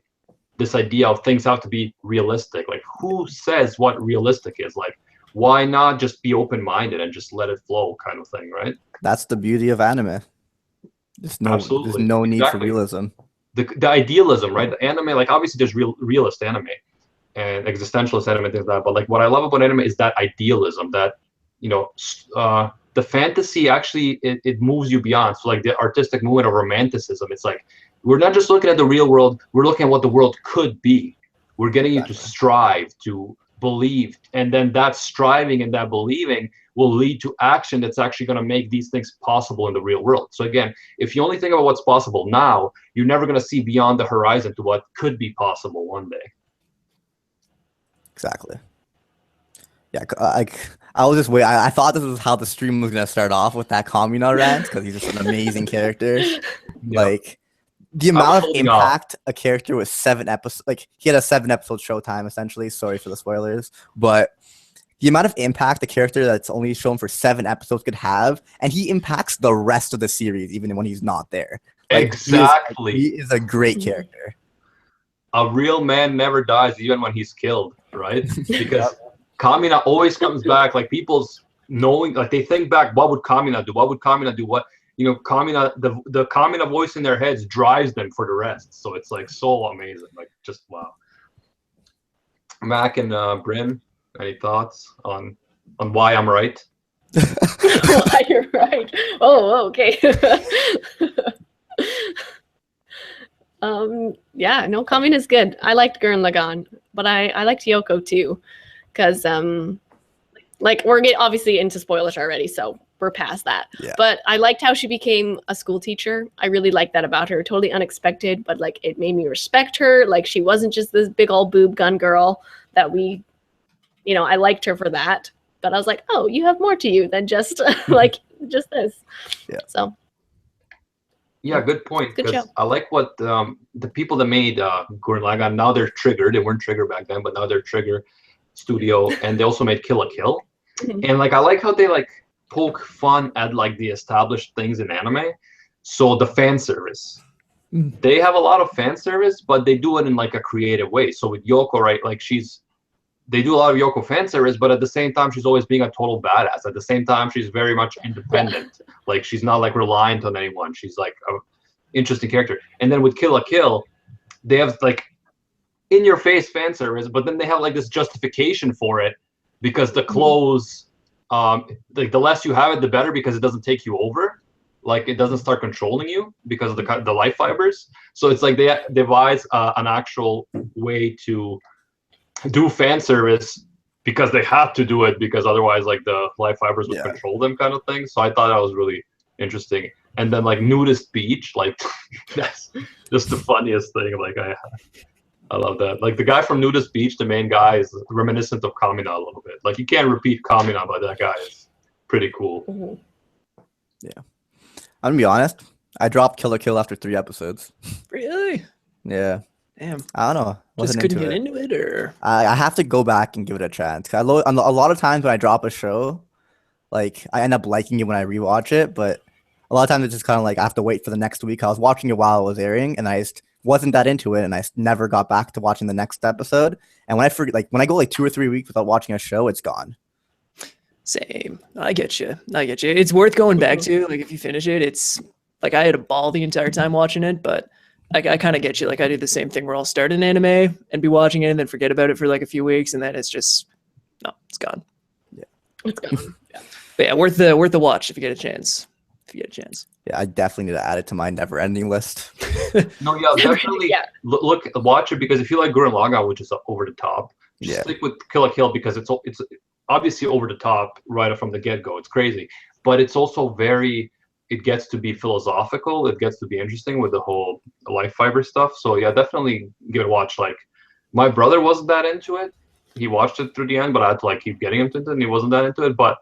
this idea of things have to be realistic. Like, who says what realistic is? Like, why not just be open-minded and just let it flow, kind of thing, right? That's the beauty of anime. There's no need for realism. The idealism, right? The anime, like, obviously there's realist anime and existentialist anime, things like that. But like, what I love about anime is that idealism, that, you know, the fantasy actually, it moves you beyond. So like the artistic movement of romanticism, it's like, we're not just looking at the real world, we're looking at what the world could be. We're getting you to strive, to believe, and then that striving and that believing will lead to action that's actually going to make these things possible in the real world. So again, if you only think about what's possible now, you're never going to see beyond the horizon to what could be possible one day. Exactly. Yeah, I was just waiting. I thought this was how the stream was gonna start off, with that Kamina rant, because he's just an amazing character. Yep. Like, the amount of impact a character with 7 episodes, like, he had a 7-episode showtime essentially. Sorry for the spoilers, but the amount of impact a character that's only shown for 7 episodes could have, and he impacts the rest of the series even when he's not there. Like, exactly. He is a great character. A real man never dies, even when he's killed, right? Because Kamina always comes back. Like, people's knowing, like, they think back, what would Kamina do? What would Kamina do? What, you know, Kamina, the Kamina voice in their heads drives them for the rest. So it's like so amazing. Like, just wow. Mac and Bryn, any thoughts on why I'm right? Why you're right? Oh, okay. Yeah, no, Kamina's good. I liked Gurren Lagann, but I liked Yoko too, because like, we're obviously into spoilers already, so we're past that. Yeah. But I liked how she became a school teacher. I really liked that about her. Totally unexpected, but like, it made me respect her. Like, she wasn't just this big old boob gun girl that we, you know, I liked her for that. But I was like, oh, you have more to you than just like just this. Yeah. So. Yeah, good point. Good show. I like what the people that made Gurren Lagann, now they're triggered. They weren't triggered back then, but now they're triggered. studio, and they also made Kill la Kill. Mhm. And like I like how they like poke fun at like the established things in anime. So the fan service. They have a lot of fan service, but they do it in like a creative way. So with Yoko, right, like they do a lot of Yoko fan service, but at the same time, she's always being a total badass. At the same time, she's very much independent. Like she's not like reliant on anyone. She's like an interesting character. And then with Kill la Kill, they have like in your face fan service, but then they have like this justification for it because the clothes, like the less you have it, the better because it doesn't take you over. Like it doesn't start controlling you because of the life fibers. So it's like they devise an actual way to do fan service because they have to do it because otherwise like the life fibers would control them kind of thing. So I thought that was really interesting. And then like nudist beach, like that's just the funniest thing. Like I love that. Like the guy from Nudist Beach, the main guy, is reminiscent of Kamina a little bit. Like you can't repeat Kamina, but that guy is pretty cool. Mhm. Yeah. I'm gonna be honest. I dropped Kill la Kill after 3 episodes. Really? Yeah. Damn. I don't know. Just Wasn't couldn't get into it. into it, or I have to go back and give it a chance. A lot of times when I drop a show, like I end up liking it when I rewatch it, but a lot of times it's just kind of like I have to wait for the next week. I was watching it while it was airing, and I just wasn't that into it, and I never got back to watching the next episode. And when I go like 2 or 3 weeks without watching a show, it's gone. same. I get you. It's worth going back to. Like if you finish it, it's like I had a ball the entire time watching it, but I kind of get you. Like I do the same thing where I'll start an anime and be watching it and then forget about it for like a few weeks, and then it's just it's gone. It's gone. But yeah, worth the watch if you get a chance. Yeah, I definitely need to add it to my never-ending list. No, yeah, definitely look, watch it because if you like Gurren Lagann, which is over the top, just stick with Kill la Kill because it's obviously over the top right from the get-go. It's crazy, but it's also it gets to be philosophical. It gets to be interesting with the whole life fiber stuff. So yeah, definitely give it a watch. Like my brother wasn't that into it. He watched it through the end, but I had to like keep getting him to it, and he wasn't that into it. But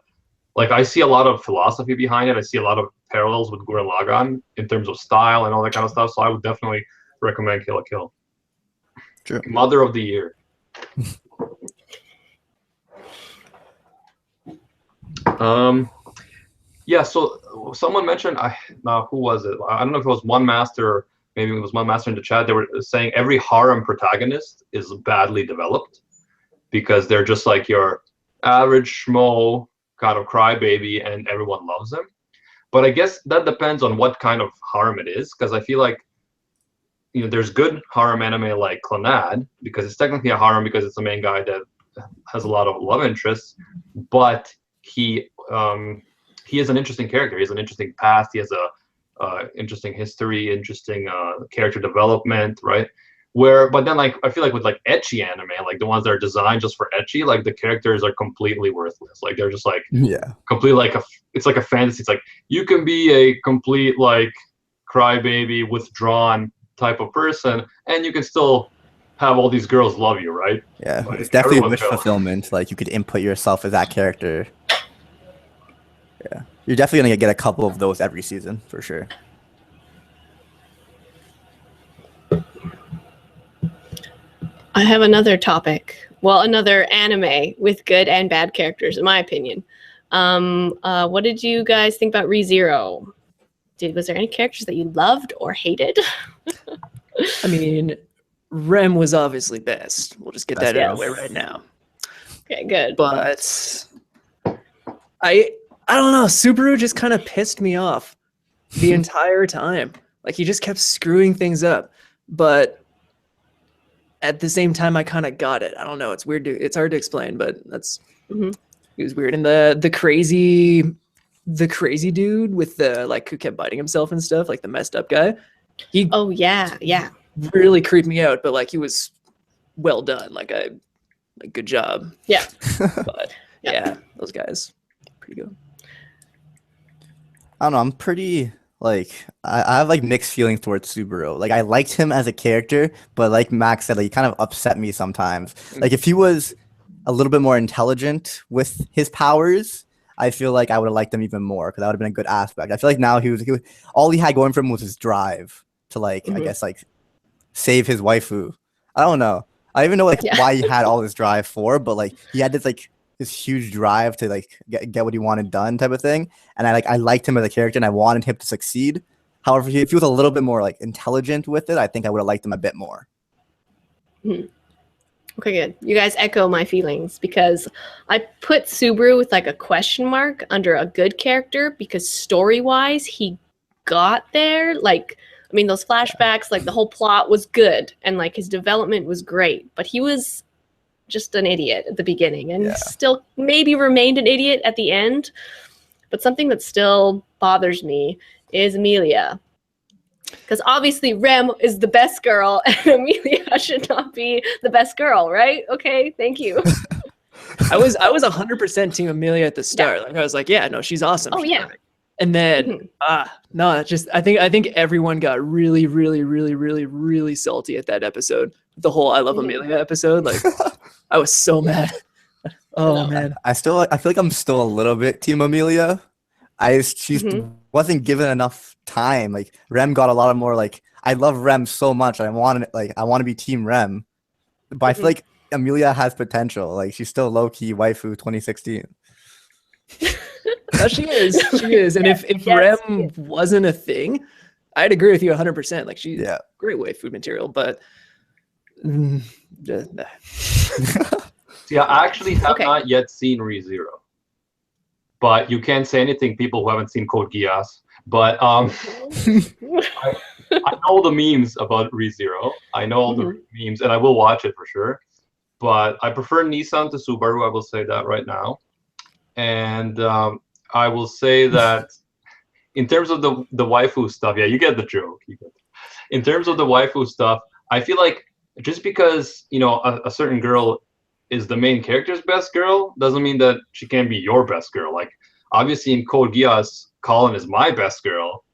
like I see a lot of philosophy behind it. I see a lot of parallels with Gurren Lagann in terms of style and all that kind of stuff. So I would definitely recommend Kill la Kill. True. Mother of the Year. Yeah, so someone mentioned, who was it? I don't know if it was One Master, or maybe it was One Master in the chat. They were saying every harem protagonist is badly developed because they're just like your average schmo kind of crybaby and everyone loves them. But I guess that depends on what kind of harem it is, because I feel like there's good harem anime like Clannad because it's technically a harem because it's the main guy that has a lot of love interests, but he is an interesting character. He has an interesting past. He has a interesting history, interesting character development, right? But then like I feel like with like ecchi anime, like the ones that are designed just for ecchi, like the characters are completely worthless. Like they're just like completely like it's like a fantasy. It's like you can be a complete like crybaby, withdrawn type of person, and you can still have all these girls love you, right? Yeah, like, it's definitely wish fulfillment. Like you could input yourself as that character. Yeah, you're definitely gonna get a couple of those every season for sure. I have another topic. Well, another anime with good and bad characters, in my opinion. What did you guys think about ReZero? Was there any characters that you loved or hated? I mean, Rem was obviously best. We'll just get that out of the way right now. Okay, good. But I don't know. Subaru just kind of pissed me off the entire time. Like he just kept screwing things up. But at the same time, I kind of got it. I don't know. It's weird. It's hard to explain, but that's it was weird. And the crazy dude with the like who kept biting himself and stuff, like the messed up guy. Oh yeah, really creeped me out. But like he was well done. Like good job. Yeah. But yeah, those guys pretty good. I don't know. I'm pretty like I have like mixed feelings towards Subaru. Like I liked him as a character, but like Max said, like he kind of upset me sometimes. Like if he was a little bit more intelligent with his powers, I feel like I would have liked him even more because that would have been a good aspect. I feel like now he was all he had going for him was his drive to like I guess like save his waifu. I don't know. I don't even know like why he had all this drive for, but like he had this huge drive to like get what he wanted done type of thing. And I liked him as a character and I wanted him to succeed. However, if he was a little bit more like intelligent with it, I think I would have liked him a bit more. Okay, good. You guys echo my feelings because I put Subaru with like a question mark under a good character because story-wise, he got there. Like, I mean, those flashbacks, like the whole plot was good and like his development was great, but he was just an idiot at the beginning and still maybe remained an idiot at the end. But something that still bothers me is Amelia. Because obviously Rem is the best girl and Amelia should not be the best girl, right? Okay, thank you. I was 100% team Amelia at the start. Like I was like, yeah, no, she's awesome. Oh, she's yeah. perfect. And then no, it's just I think everyone got really, really, really, really, really salty at that episode. The whole I Love Amelia episode. Like I was so mad. Oh man. I feel like I'm still a little bit team Amelia. She wasn't given enough time. Like Rem got a lot of more like I love Rem so much. I want to be team Rem. But I feel like Amelia has potential. Like she's still low key waifu 2016. No, she is. She is. And if Rem wasn't a thing, I'd agree with you 100%. Like she's great waifu material, but See, I actually have not yet seen ReZero. But you can't say anything, people who haven't seen Code Geass. But I know the memes about ReZero. I know all the memes, and I will watch it for sure. But I prefer Nissan to Subaru. I will say that right now. And I will say that in terms of the waifu stuff, yeah, you get the joke. In terms of the waifu stuff, I feel like just because a certain girl is the main character's best girl doesn't mean that she can be your best girl. Like obviously in Code Geass, Colin is my best girl,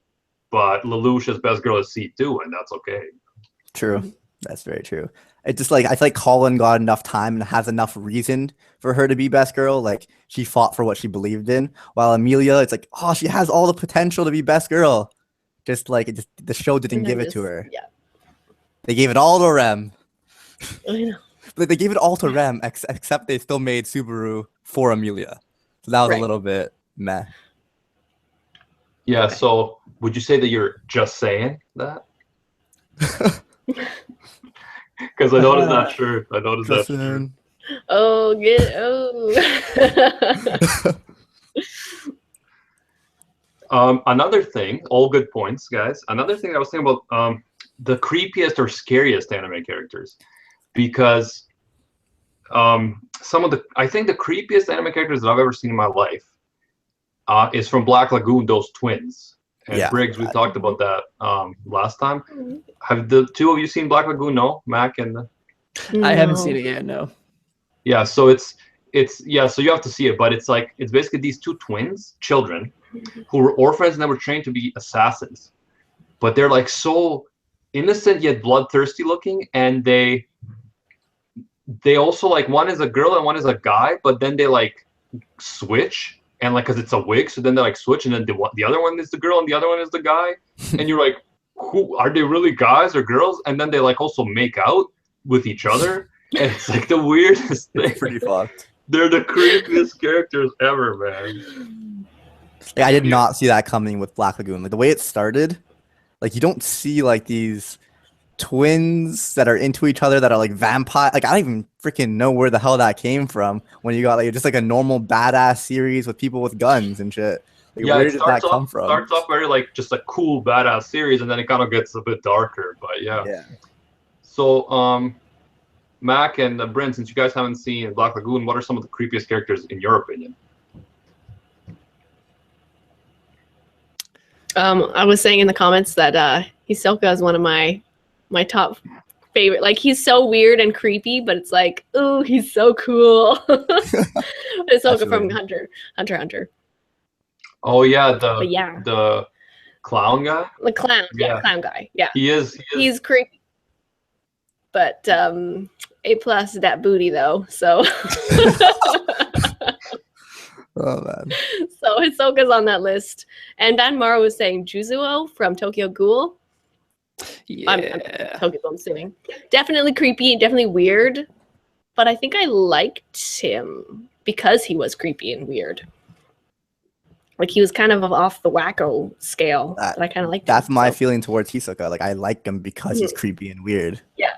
but Lelouch's best girl is C2, and that's okay. True. That's very true. It's just like I feel like Colin got enough time and has enough reason for her to be best girl. Like she fought for what she believed in. While Amelia, it's like, oh, she has all the potential to be best girl. Just like the show didn't give it to her. Yeah. They gave it all to Rem. I know. But they gave it all to Rem, except they still made Subaru for Amelia. So that was a little bit meh. Yeah, so would you say that you're just saying that? Because I noticed that shirt. I noticed that shirt. Oh, another thing, all good points, guys. Another thing I was thinking about the creepiest or scariest anime characters. Because I think the creepiest anime characters that I've ever seen in my life is from Black Lagoon, those twins. And Briggs, we talked about that last time. Have the two of you seen Black Lagoon? No, Mac and I haven't seen it yet. No. Yeah, so so you have to see it, but it's basically these two twins, children, who were orphans and they were trained to be assassins, but they're like so innocent yet bloodthirsty looking, and they also like one is a girl and one is a guy, but then they like switch. And like, cause it's a wig, so then they like switch, and then the other one is the girl, and the other one is the guy, and you're like, who are they really, guys or girls? And then they like also make out with each other, and it's like the weirdest thing. It's pretty fucked. They're the creepiest characters ever, man. Yeah, I did not see that coming with Black Lagoon. Like the way it started, like you don't see like these twins that are into each other that are like vampire. Like I don't even freaking know where the hell that came from. When you got like just like a normal badass series with people with guns and shit. Like, yeah, where did that come from? It starts off very like just a cool badass series, and then it kind of gets a bit darker. But yeah. So Mac and Bryn, since you guys haven't seen Black Lagoon, what are some of the creepiest characters in your opinion? I was saying in the comments that Hisoka is one of my top favorite. Like he's so weird and creepy, but it's like, ooh, he's so cool. Hisoka from Hunter. Oh yeah, the clown guy. The clown, clown guy. Yeah, he is. He's creepy, but A+ that booty though. So. Oh man. So Hisoka's on that list, and Van Mara was saying Juzuo from Tokyo Ghoul. Yeah. I'm assuming. Definitely creepy, definitely weird, but I think I liked him because he was creepy and weird. Like he was kind of off the wacko scale, but I kind of liked him. That's my feeling towards Hisoka. Like I like him because he's Mhm. creepy and weird. Yeah.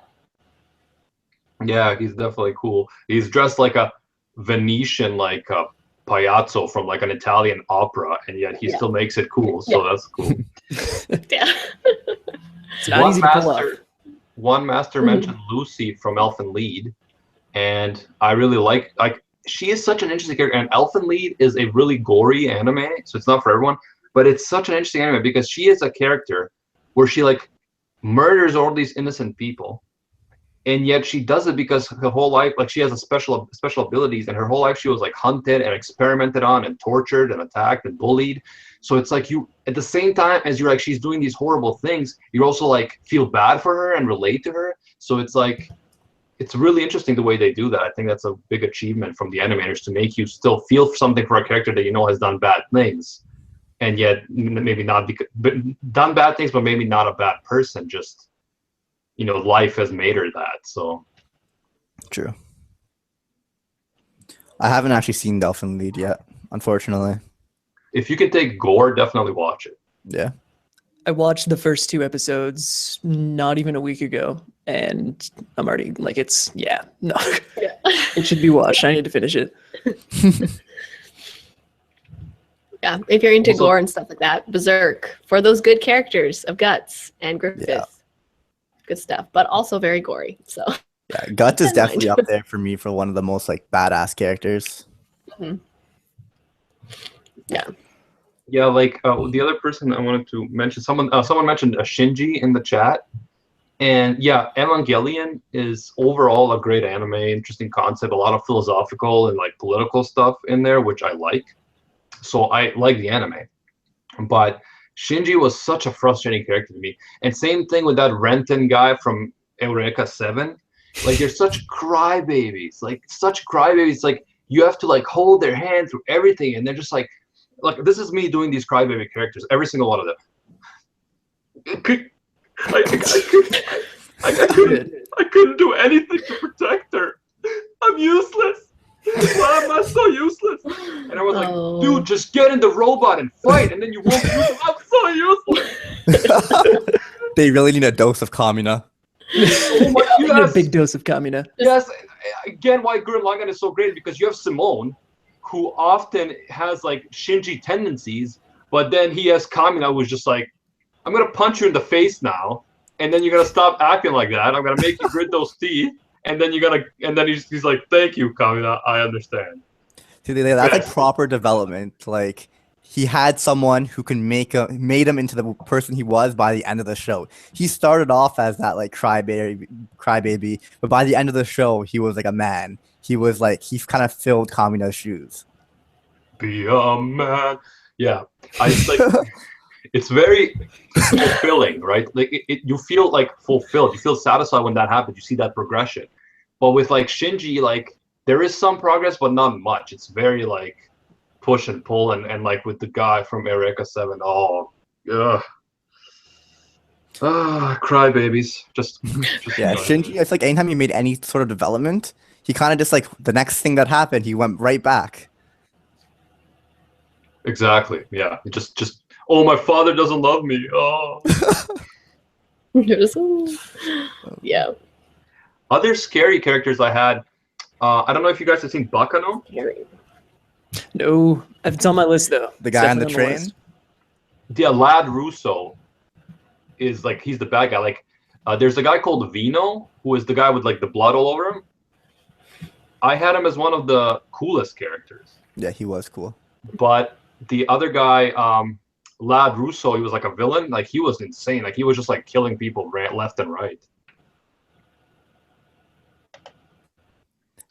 Yeah, he's definitely cool. He's dressed like a Venetian, like a pagliazzo from like an Italian opera, and yet he still makes it cool. So that's cool. Yeah. It's not easy to pull off. One master mentioned Lucy from Elfen Lied, and I really like she is such an interesting character. And Elfen Lied is a really gory anime, so it's not for everyone, but it's such an interesting anime because she is a character where she like murders all these innocent people, and yet she does it because her whole life, like she has a special abilities, and her whole life she was like hunted and experimented on and tortured and attacked and bullied. So it's like you, at the same time as you're like she's doing these horrible things, you also like feel bad for her and relate to her. So it's like it's really interesting the way they do that. I think that's a big achievement from the animators to make you still feel something for a character that you know has done bad things, and yet maybe not done bad things, but maybe not a bad person. Just life has made her that. So true. I haven't actually seen Elfen Lied yet, unfortunately. If you can take gore, definitely watch it. Yeah. I watched the first 2 episodes not even a week ago, and I'm already like, it should be watched. I need to finish it. Yeah, if you're into gore and stuff like that, Berserk, for those good characters of Guts and Griffith. Yeah. Good stuff, but also very gory. So yeah, Guts is definitely up there for me for one of the most like badass characters. Mm-hmm. Yeah. Yeah, like the other person I wanted to mention, someone mentioned Shinji in the chat, and yeah, Evangelion is overall a great anime, interesting concept, a lot of philosophical and like political stuff in there, which I like. So I like the anime, but Shinji was such a frustrating character to me. And same thing with that Renton guy from Eureka 7. Like they're such crybabies, like you have to like hold their hand through everything, and they're just like this is me doing these crybaby characters, every single one of them. I couldn't do anything to protect her. I'm useless. Why am I so useless? And I was like, dude, just get in the robot and fight, and then you won't use it. I'm so useless. They really need a dose of Kamina. A big dose of Kamina. Yes, again, why Gurren Lagann is so great, because you have Simone, who often has like Shinji tendencies, but then he has Kamina, who's just like, I'm gonna punch you in the face now, and then you're gonna stop acting like that. I'm gonna make you grit those teeth, and then he's like, thank you, Kamina, I understand. See, that's like proper development. Like he had someone who can made him into the person he was by the end of the show. He started off as that like crybaby, but by the end of the show, he was like a man. He was like, he kind of filled Kamina's shoes. Be a man. Yeah. It's very fulfilling, right? Like you feel like fulfilled. You feel satisfied when that happens. You see that progression. But with like Shinji, like there is some progress, but not much. It's very like push and pull, and like with the guy from Eureka 7, crybabies. Just yeah, Shinji, it's like anytime he made any sort of development, he kind of just like the next thing that happened, he went right back. Exactly. Yeah. Just my father doesn't love me. Oh. Yeah. Other scary characters I had. I don't know if you guys have seen Baccano. No, it's on my list though. The guy on the train. Yeah, Lad Russo is like, he's the bad guy. Like, there's a guy called Vino, who is the guy with like the blood all over him. I had him as one of the coolest characters. Yeah, he was cool. But the other guy, Lad Russo, he was like a villain. Like he was insane. Like he was just like killing people left and right.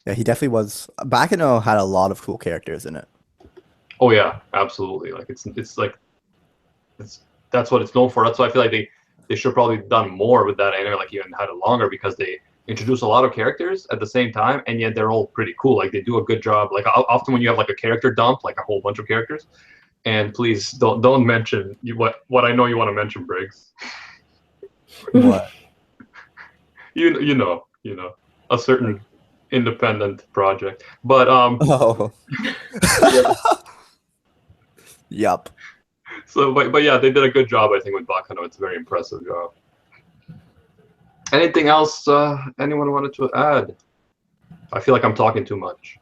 Yeah, he definitely was. Baccano had a lot of cool characters in it. Oh yeah, absolutely. Like it's that's what it's known for. That's why I feel like they should probably have done more with that anime, like even had it longer, because they introduce a lot of characters at the same time, and yet they're all pretty cool. Like they do a good job. Like often when you have like a character dump, like a whole bunch of characters, and please don't mention what I know you want to mention, Briggs. What? You know, a certain independent project. But Oh. yeah. Yup. So, but yeah, they did a good job, I think, with Bakano. It's a very impressive job. Anything else anyone wanted to add? I feel like I'm talking too much.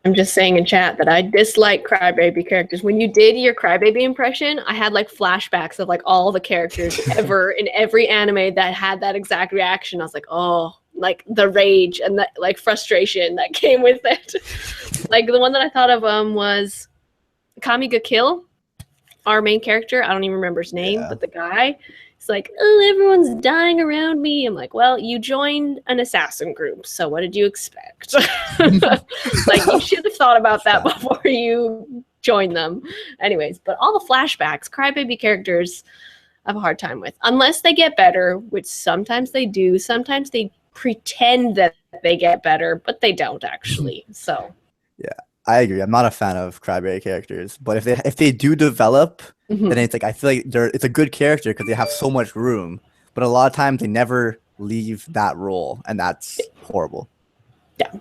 I'm just saying in chat that I dislike crybaby characters. When you did your crybaby impression, I had like flashbacks of like all the characters ever in every anime that had that exact reaction. I was like, oh, like the rage and the like frustration that came with it. Like the one that I thought of was Kamiga Kill, our main character. I don't even remember his name, but the guy. It's like, oh, everyone's dying around me. I'm like, well, you joined an assassin group, so what did you expect? Like, you should have thought about that before you joined them. Anyways, but all the flashbacks, crybaby characters, I have a hard time with. Unless they get better, which sometimes they do. Sometimes they pretend that they get better, but they don't actually. So. Yeah, I agree. I'm not a fan of crybaby characters, but if they do develop, then it's like I feel like it's a good character because they have so much room. But a lot of times they never leave that role, and that's horrible. Yeah.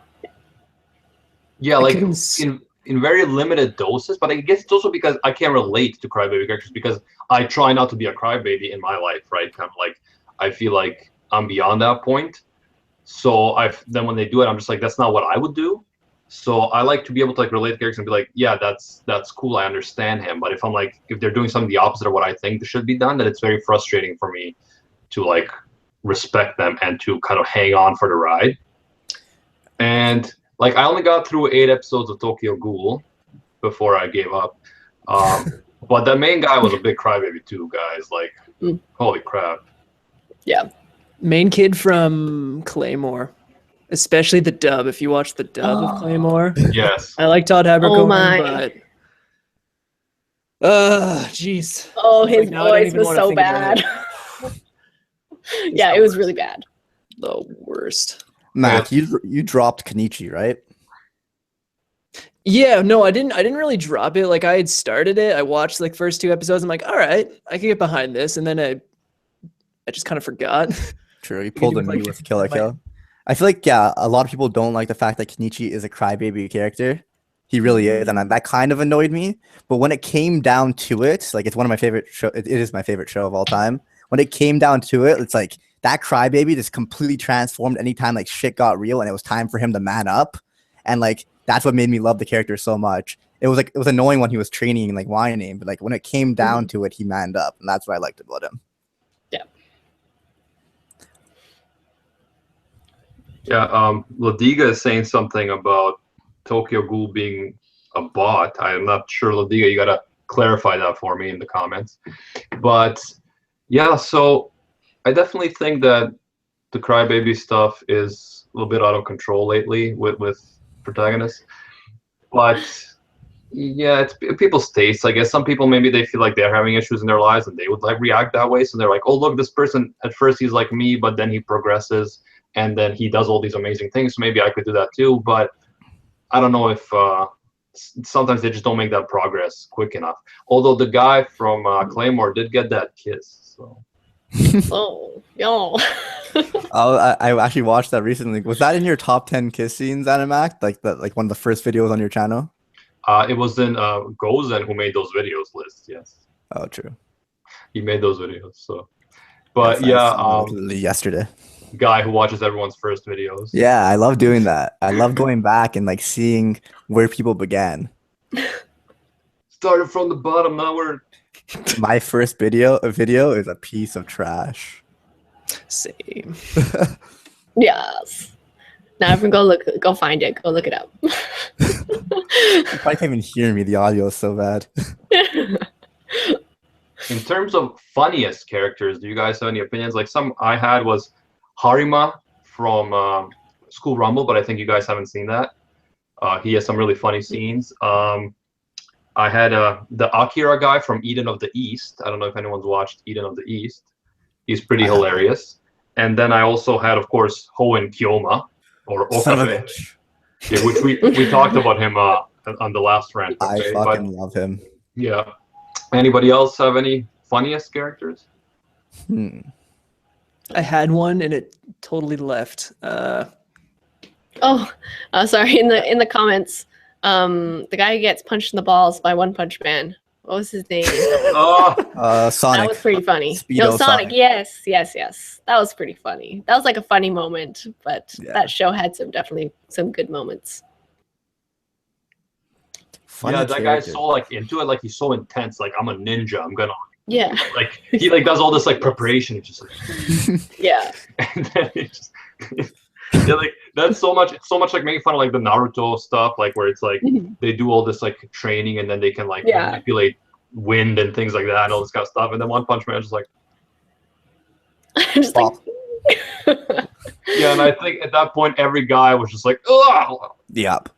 Yeah, like in very limited doses, but I guess it's also because I can't relate to crybaby characters because I try not to be a crybaby in my life, right? Kind of like I feel like I'm beyond that point. So then when they do it, I'm just like, that's not what I would do. So I like to be able to like relate to characters and be like, yeah, that's cool. I understand him. But if they're doing something the opposite of what I think should be done, then it's very frustrating for me to like respect them and to kind of hang on for the ride. And like I only got through 8 episodes of Tokyo Ghoul before I gave up. But the main guy was a big crybaby too, guys. Like, holy crap. Yeah. Main kid from Claymore. Especially the dub. If you watch the dub of Claymore. Yes. I like Todd Habercorn, Oh my. but jeez. Oh, his voice was so bad. Yeah, it was really bad. The worst. Matt, you dropped Kenichi, right? Yeah, no, I didn't really drop it. Like I had started it. I watched like first 2 episodes. I'm like, all right, I can get behind this, and then I just kind of forgot. True, you pulled a me with Kill la Kill. I feel like a lot of people don't like the fact that Kenichi is a crybaby character. He really is, and that kind of annoyed me. But when it came down to it, like it's one of my favorite show. It is my favorite show of all time. When it came down to it, it's like that crybaby just completely transformed anytime like shit got real, and it was time for him to man up. And like that's what made me love the character so much. It was annoying when he was training and like whining, but like when it came down to it, he manned up, and that's what I liked about him. Yeah, Ladiga is saying something about Tokyo Ghoul being a bot. I'm not sure, Ladiga. You gotta clarify that for me in the comments. But yeah, so I definitely think that the crybaby stuff is a little bit out of control lately with protagonists. But yeah, it's people's tastes. I guess some people maybe they feel like they're having issues in their lives and they would like react that way. So they're like, oh look, this person at first he's like me, but then he progresses. And then he does all these amazing things. So maybe I could do that too. But I don't know if sometimes they just don't make that progress quick enough. Although the guy from Claymore did get that kiss. So. Oh, yo. I actually watched that recently. Was that in your top 10 kiss scenes, Animac? Like one of the first videos on your channel? It was in Gozen who made those videos list. Yes. Oh, true. He made those videos. So, but yeah, yesterday. Guy who watches everyone's first videos. Yeah, I love doing that. I love going back and like seeing where people began. Started from the bottom, now we're my first video is a piece of trash. Same. Yes. Now everyone go find it. Go look it up. You probably can't even hear me. The audio is so bad. In terms of funniest characters, do you guys have any opinions? Like some I had was Harima from School Rumble, but I think you guys haven't seen that. He has some really funny scenes. I had the Akira guy from Eden of the East. I don't know if anyone's watched Eden of the East. He's pretty hilarious. And then I also had, of course, Hoen Kyoma, or Okabe, which we talked about him on the last Rant Café. I fucking love him. Yeah. Anybody else have anything funniest characters. I had one and it totally left. Sorry. In the comments, the guy who gets punched in the balls by One Punch Man. What was his name? Sonic. That was pretty funny. Speedo Sonic. Sonic. Yes. That was pretty funny. That was like a funny moment, but that show had definitely some good moments. Funny that character. guy's so like into it, like he's so intense. Like I'm a ninja. I'm gonna like he like does all this like preparation. It's just like and then it just like that's so much. It's so much like making fun of like the Naruto stuff, like where it's like they do all this like training and then they can like manipulate wind and things like that and all this kind of stuff. And then One Punch Man is just like, just like and I think at that point every guy was just like, oh. Yep.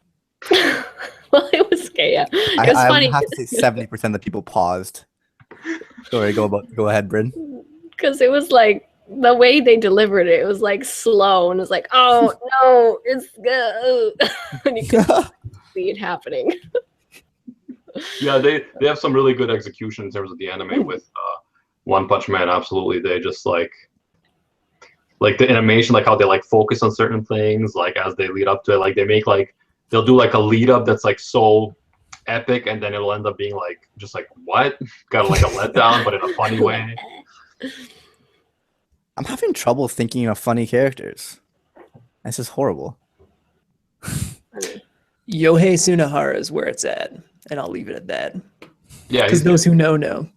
Well, it was okay. Yeah, it was funny. I have to say 70% of people paused. Sorry, go ahead, Bryn. Because it was like the way they delivered it. It was like slow and it was like, oh no, it's good, and you could see it happening. Yeah, they have some really good execution in terms of the anime with One Punch Man. Absolutely, they just like the animation, like how they like focus on certain things, like as they lead up to it, like they make like they'll do like a lead up that's like so epic, and then it'll end up being like just like what got like a letdown, but in a funny way. I'm having trouble thinking of funny characters. This is horrible. Yohei Sunahara is where it's at, and I'll leave it at that. Yeah, because those who know.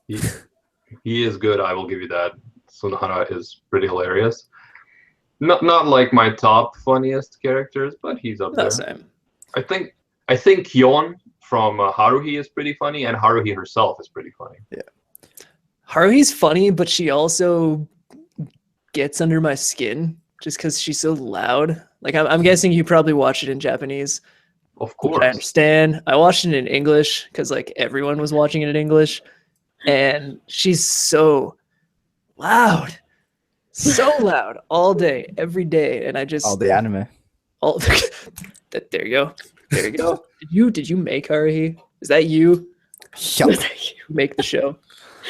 He is good. I will give you that. Sunahara is pretty hilarious. Not like my top funniest characters, but he's up there. Same. I think Kyon from Haruhi is pretty funny, and Haruhi herself is pretty funny. Yeah. Haruhi's funny, but she also gets under my skin just because she's so loud. Like I'm guessing you probably watch it in Japanese. Of course. I understand. I watched it in English because like everyone was watching it in English, and she's so loud. So loud all day, every day, and I just all the anime. There you go. Did you make Haruhi? Is that you? Yep. Was that you make the show?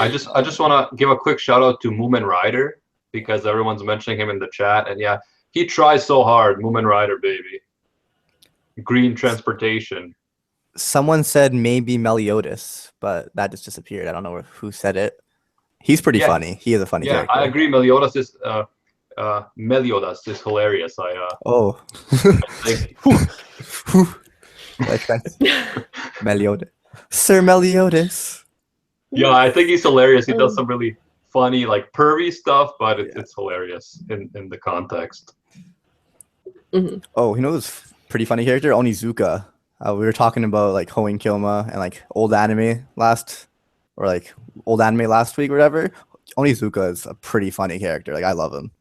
I just want to give a quick shout out to Moomin Rider because everyone's mentioning him in the chat, and yeah, he tries so hard. Moomin Rider, baby. Green transportation. Someone said maybe Meliodas, but that just disappeared. I don't know who said it. He's pretty funny. He is a funny character. I agree. Meliodas is hilarious. Meliodas. Sir Meliodas. Yeah, I think he's hilarious. He does some really funny, like pervy stuff, but it's hilarious in the context. Mm-hmm. Oh, you know this pretty funny character? Onizuka. We were talking about like Hoenn Killma and like old anime last week or whatever. Onizuka is a pretty funny character. Like I love him.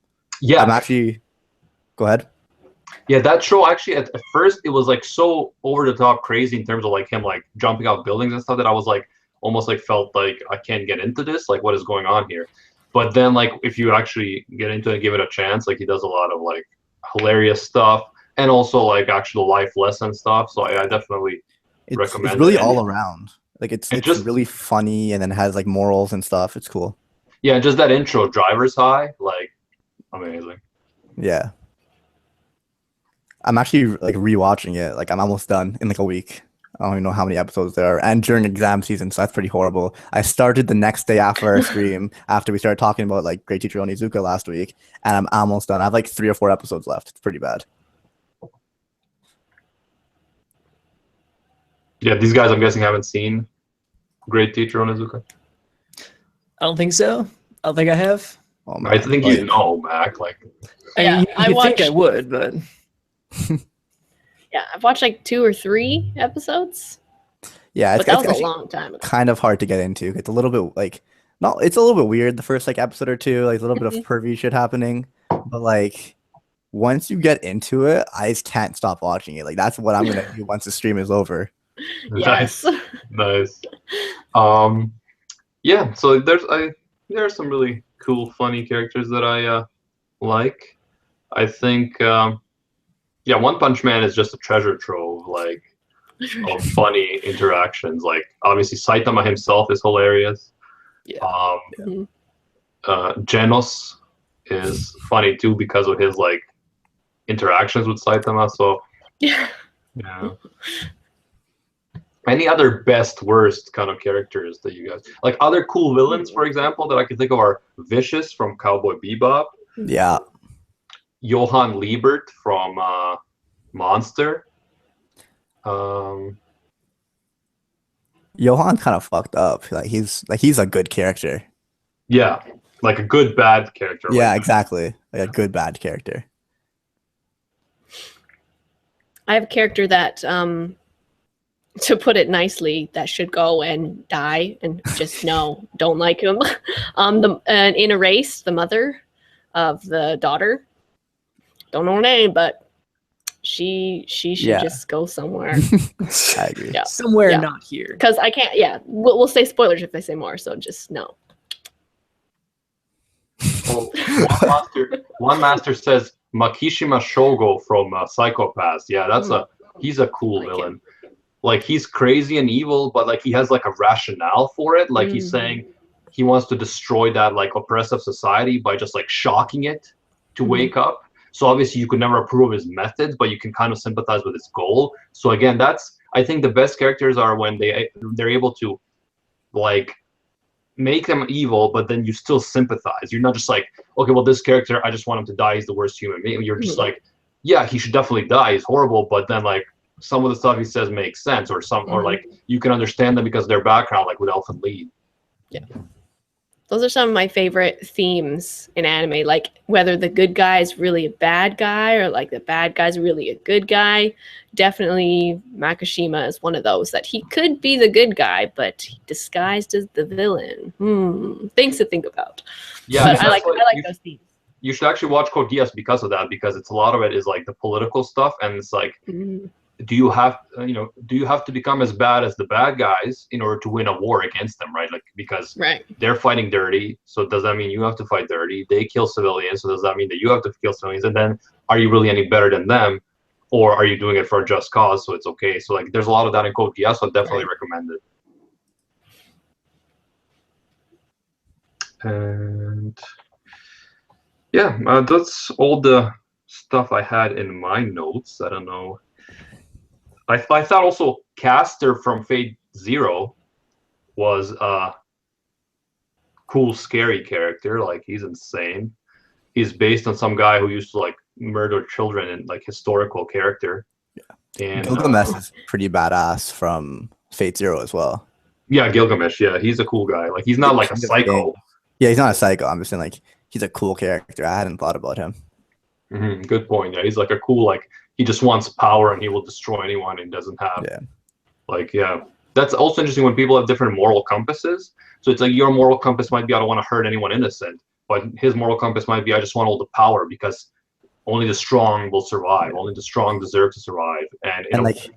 Yeah. Go ahead. Yeah, that show actually at first it was like so over the top crazy in terms of like him like jumping off buildings and stuff that I was like almost like felt like I can't get into this. Like what is going on here? But then like if you actually get into it and give it a chance, like he does a lot of like hilarious stuff and also like actual life lesson stuff. So I definitely recommend it's really it. all around. Like it's just really funny and then has like morals and stuff. It's cool. Yeah, just that intro, Driver's High, like amazing. Yeah. I'm actually like rewatching it. Like I'm almost done in like a week. I don't even know how many episodes there are. And during exam season, so that's pretty horrible. I started the next day after our stream, after we started talking about like Great Teacher Onizuka last week, and I'm almost done. I have like 3 or 4 episodes left. It's pretty bad. Yeah, these guys I'm guessing haven't seen Great Teacher Onizuka. I don't think so. I don't think I have. Oh, man. I think you know, Mac. Like, I think I would, but yeah, I've watched like 2 or 3 episodes. Yeah, but that was a long time ago. Kind of hard to get into. It's a little bit like it's a little bit weird the first like episode or two, like a little bit of pervy shit happening. But like once you get into it, I just can't stop watching it. Like that's what I'm gonna do once the stream is over. Yes. Nice. Yeah, so there are some really cool, funny characters that I like. I think One Punch Man is just a treasure trove. Like of funny interactions. Like obviously Saitama himself is hilarious. Yeah. Genos is funny too because of his like interactions with Saitama. So Yeah. yeah. Any other best worst kind of characters that you guys like? Other cool villains, for example, that I can think of are Vicious from Cowboy Bebop. Yeah. Johann Liebert from Monster. Johan's kind of fucked up. Like he's a good character. Yeah, like a good bad character. Yeah, like exactly. Like a good bad character. I have a character that, to put it nicely, that should go and die and just no, don't like him. In Erase, the mother of the daughter, don't know her name, but she should just go somewhere. I agree. Yeah. Somewhere Yeah. not here. Because I can't. Yeah, we'll say spoilers if they say more. So just no. Oh, one master says Makishima Shogo from Psychopaths. Yeah, he's a cool villain. Like he's crazy and evil, but like he has like a rationale for it. Like he's saying he wants to destroy that like oppressive society by just like shocking it to wake up. So obviously you could never approve of his methods, but you can kind of sympathize with his goal. So again, I think the best characters are when they're able to like make them evil, but then you still sympathize. You're not just like, okay, well, this character, I just want him to die. He's the worst human being. You're just like, yeah, he should definitely die. He's horrible, but then like some of the stuff he says makes sense, or or like you can understand them because of their background, like with Elfen Lied. Yeah. Those are some of my favorite themes in anime, like whether the good guy is really a bad guy or like the bad guy's really a good guy. Definitely Makishima is one of those that he could be the good guy, but he disguised as the villain. Things to think about. Yeah, but I like those themes. You should actually watch Code Geass because of that, because it's a lot of it is like the political stuff, and it's like, do you have to become as bad as the bad guys in order to win a war against them, right? Like because they're fighting dirty, so does that mean you have to fight dirty? They kill civilians, so does that mean that you have to kill civilians? And then are you really any better than them, or are you doing it for a just cause? So it's okay. So like there's a lot of that in Code Geass, so I definitely recommend it. And yeah, that's all the stuff I had in my notes. I don't know. I thought also Caster from Fate Zero was a cool, scary character. Like he's insane. He's based on some guy who used to like murder children and like historical character. Yeah. And Gilgamesh is pretty badass from Fate Zero as well. Yeah, Gilgamesh. Yeah, he's a cool guy. Like he's not like a psycho. Yeah, he's not a psycho. I'm just saying like he's a cool character. I hadn't thought about him. Good point. Yeah, he's like a cool like. He just wants power and he will destroy anyone and doesn't have that's also interesting when people have different moral compasses. So it's like your moral compass might be I don't want to hurt anyone innocent, but his moral compass might be I just want all the power because only the strong will survive. Only the strong deserve to survive. And like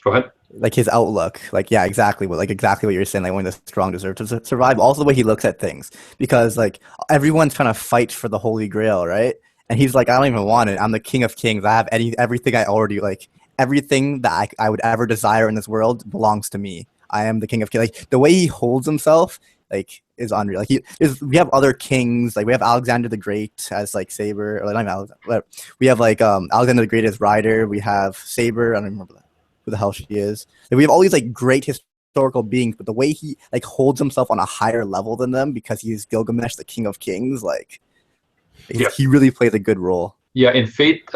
go ahead. Like his outlook, like exactly what you're saying, like only the strong deserve to survive. Also the way he looks at things, because like everyone's trying to fight for the Holy Grail, right? And he's like, I don't even want it. I'm the King of Kings. I have everything I already like. Everything that I would ever desire in this world belongs to me. I am the King of Kings. Like the way he holds himself, like is unreal. Like we have other kings. Like we have Alexander the Great as like Saber, or like not Alexander. We have like Alexander the Great as Ryder. We have Saber. I don't remember who the hell she is. Like, we have all these like great historical beings, but the way he like holds himself on a higher level than them because he's Gilgamesh, the King of Kings, like. He really plays a good role. Yeah, in Fate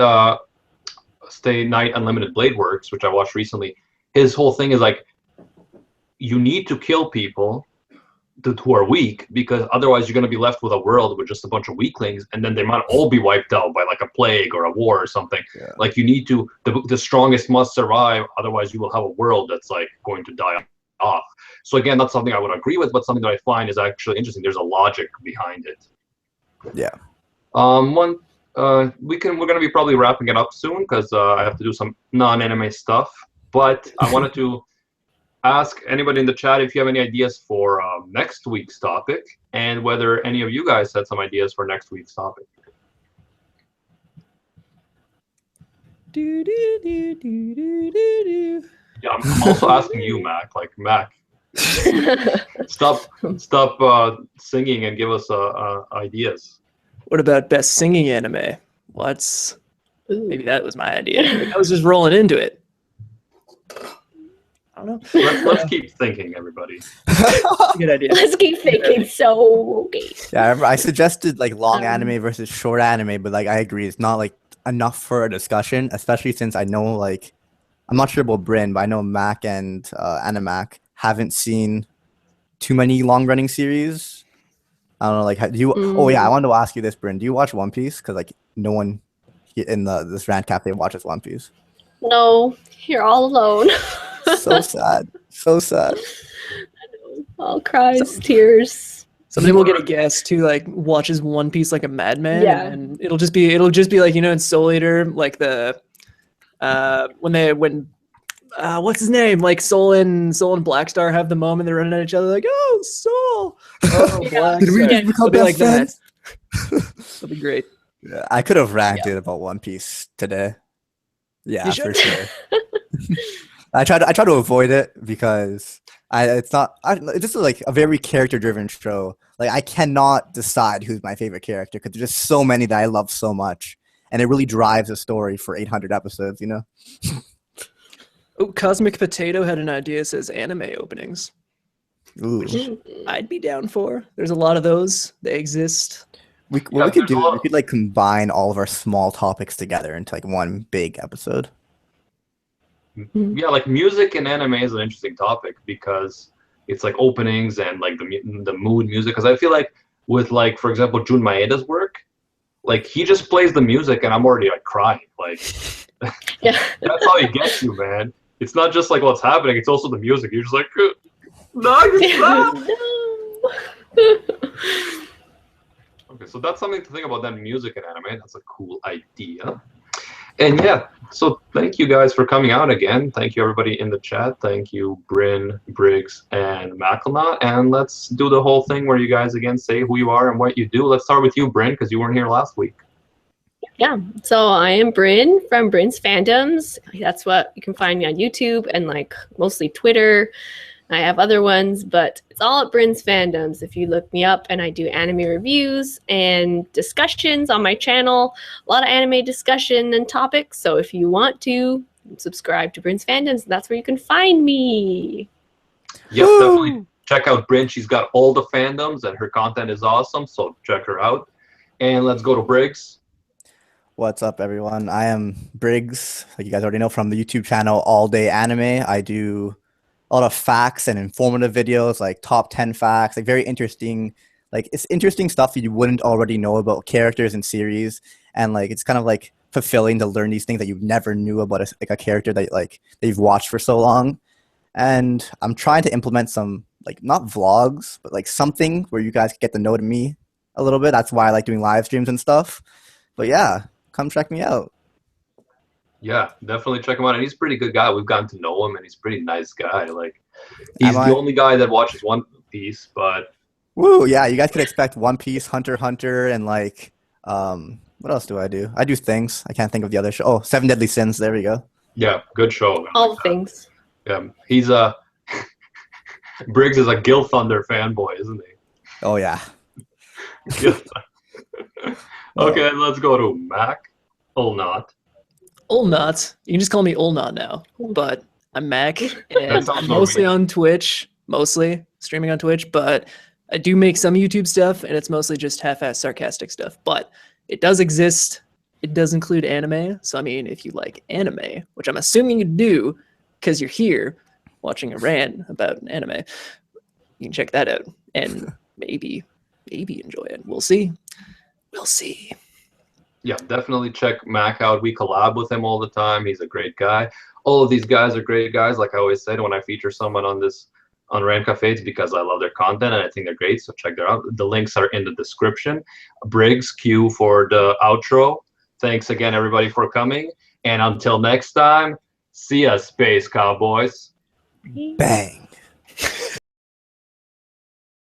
Stay Night Unlimited Blade Works, which I watched recently, his whole thing is like, you need to kill people who are weak, because otherwise you're going to be left with a world with just a bunch of weaklings, and then they might all be wiped out by like a plague or a war or something. Yeah. Like you need to, the strongest must survive, otherwise you will have a world that's like going to die off. So again, that's something I would agree with, but something that I find is actually interesting. There's a logic behind it. Yeah. We're gonna be probably wrapping it up soon because I have to do some non-anime stuff. But I wanted to ask anybody in the chat if you have any ideas for next week's topic, and whether any of you guys had some ideas for next week's topic. Do, do, do, do, do, do, do. Yeah, I'm also asking you, Mac. Like, Mac, stop singing and give us ideas. What about best singing anime? What's maybe that was my idea. Like, I was just rolling into it. I don't know. Let's keep thinking, everybody. Good idea. Let's keep thinking. So okay. Yeah, I remember I suggested like long anime versus short anime, but like I agree, it's not like enough for a discussion, especially since I know like I'm not sure about Bryn, but I know Mac and Animac haven't seen too many long running series. I don't know, like do you? Oh yeah, I wanted to ask you this, Bryn. Do you watch One Piece? Because like no one in this Rant Cafe watches One Piece. No, you're all alone. So sad. So sad. All cries, tears. Someday we'll get a guest who like watches One Piece like a madman, Yeah. and it'll just be like, you know, in Soul Eater, like the when what's his name? Like Soul and Black Star have the moment they're running at each other like, oh Soul, oh Black Did we Star. just become It'll be like best that. It'll be great. Yeah, I could have ranted about One Piece today. Yeah, You for should. sure. I try to avoid it because it's just like a very character driven show. Like I cannot decide who's my favorite character because there's just so many that I love so much, and it really drives a story for 800 episodes. You know. Oh, Cosmic Potato had an idea. It says anime openings. Ooh. I'd be down for. There's a lot of those. They exist. What Yeah, we could there's do a is lot- we could like combine all of our small topics together into like one big episode. Yeah, like music and anime is an interesting topic because it's like openings and like the mood music. Because I feel like with like, for example, Jun Maeda's work, like he just plays the music and I'm already like crying. Like Yeah. that's how he gets you, man. It's not just like what's happening; it's also the music. You're just like, no, you stop. No. Okay, so that's something to think about. Then music and anime. That's a cool idea. And yeah, so thank you guys for coming out again. Thank you everybody in the chat. Thank you Bryn, Briggs, and Macklenot. And let's do the whole thing where you guys again say who you are and what you do. Let's start with you, Bryn, because you weren't here last week. Yeah, so I am Bryn from Bryn's Fandoms. That's what you can find me on YouTube and like mostly Twitter. I have other ones, but it's all at Bryn's Fandoms. If you look me up, and I do anime reviews and discussions on my channel, a lot of anime discussion and topics. So if you want to subscribe to Bryn's Fandoms, that's where you can find me. Yep, definitely check out Bryn. She's got all the fandoms and her content is awesome. So check her out. And let's go to Briggs. What's up, everyone? I am Briggs, like you guys already know, from the YouTube channel All Day Anime. I do a lot of facts and informative videos, like top 10 facts, like very interesting, like it's interesting stuff that you wouldn't already know about characters and series, and like it's kind of like fulfilling to learn these things that you never knew about a character that that you've watched for so long. And I'm trying to implement some like not vlogs, but like something where you guys get to know me a little bit. That's why I like doing live streams and stuff. But yeah, come check me out. Yeah, definitely check him out. And he's a pretty good guy. We've gotten to know him and he's a pretty nice guy. Like he's the only guy that watches One Piece, but woo, yeah, you guys could expect One Piece, Hunter x Hunter, and like what else do? I do things. I can't think of the other show. Oh, Seven Deadly Sins, there we go. yeah, good show. All things. Yeah, he's a Briggs is a Gil Thunder fanboy, isn't he? Oh yeah. Okay, let's go to Mac. Not. Ulnot. You can just call me Ulnot now. But I'm Mac, and sounds I'm mostly normal. on Twitch, mostly streaming on Twitch, but I do make some YouTube stuff, and it's mostly just half-ass sarcastic stuff. But it does exist. It does include anime. So, I mean, if you like anime, which I'm assuming you do because you're here watching a rant about an anime, you can check that out and maybe enjoy it. We'll see. We'll see. Yeah, definitely check Mac out. We collab with him all the time. He's a great guy. All of these guys are great guys. Like I always said, when I feature someone on Rant Café, it's because I love their content and I think they're great. So check them out. The links are in the description. Briggs, Q for the outro. Thanks again, everybody, for coming. And until next time, see ya, Space Cowboys. Bang.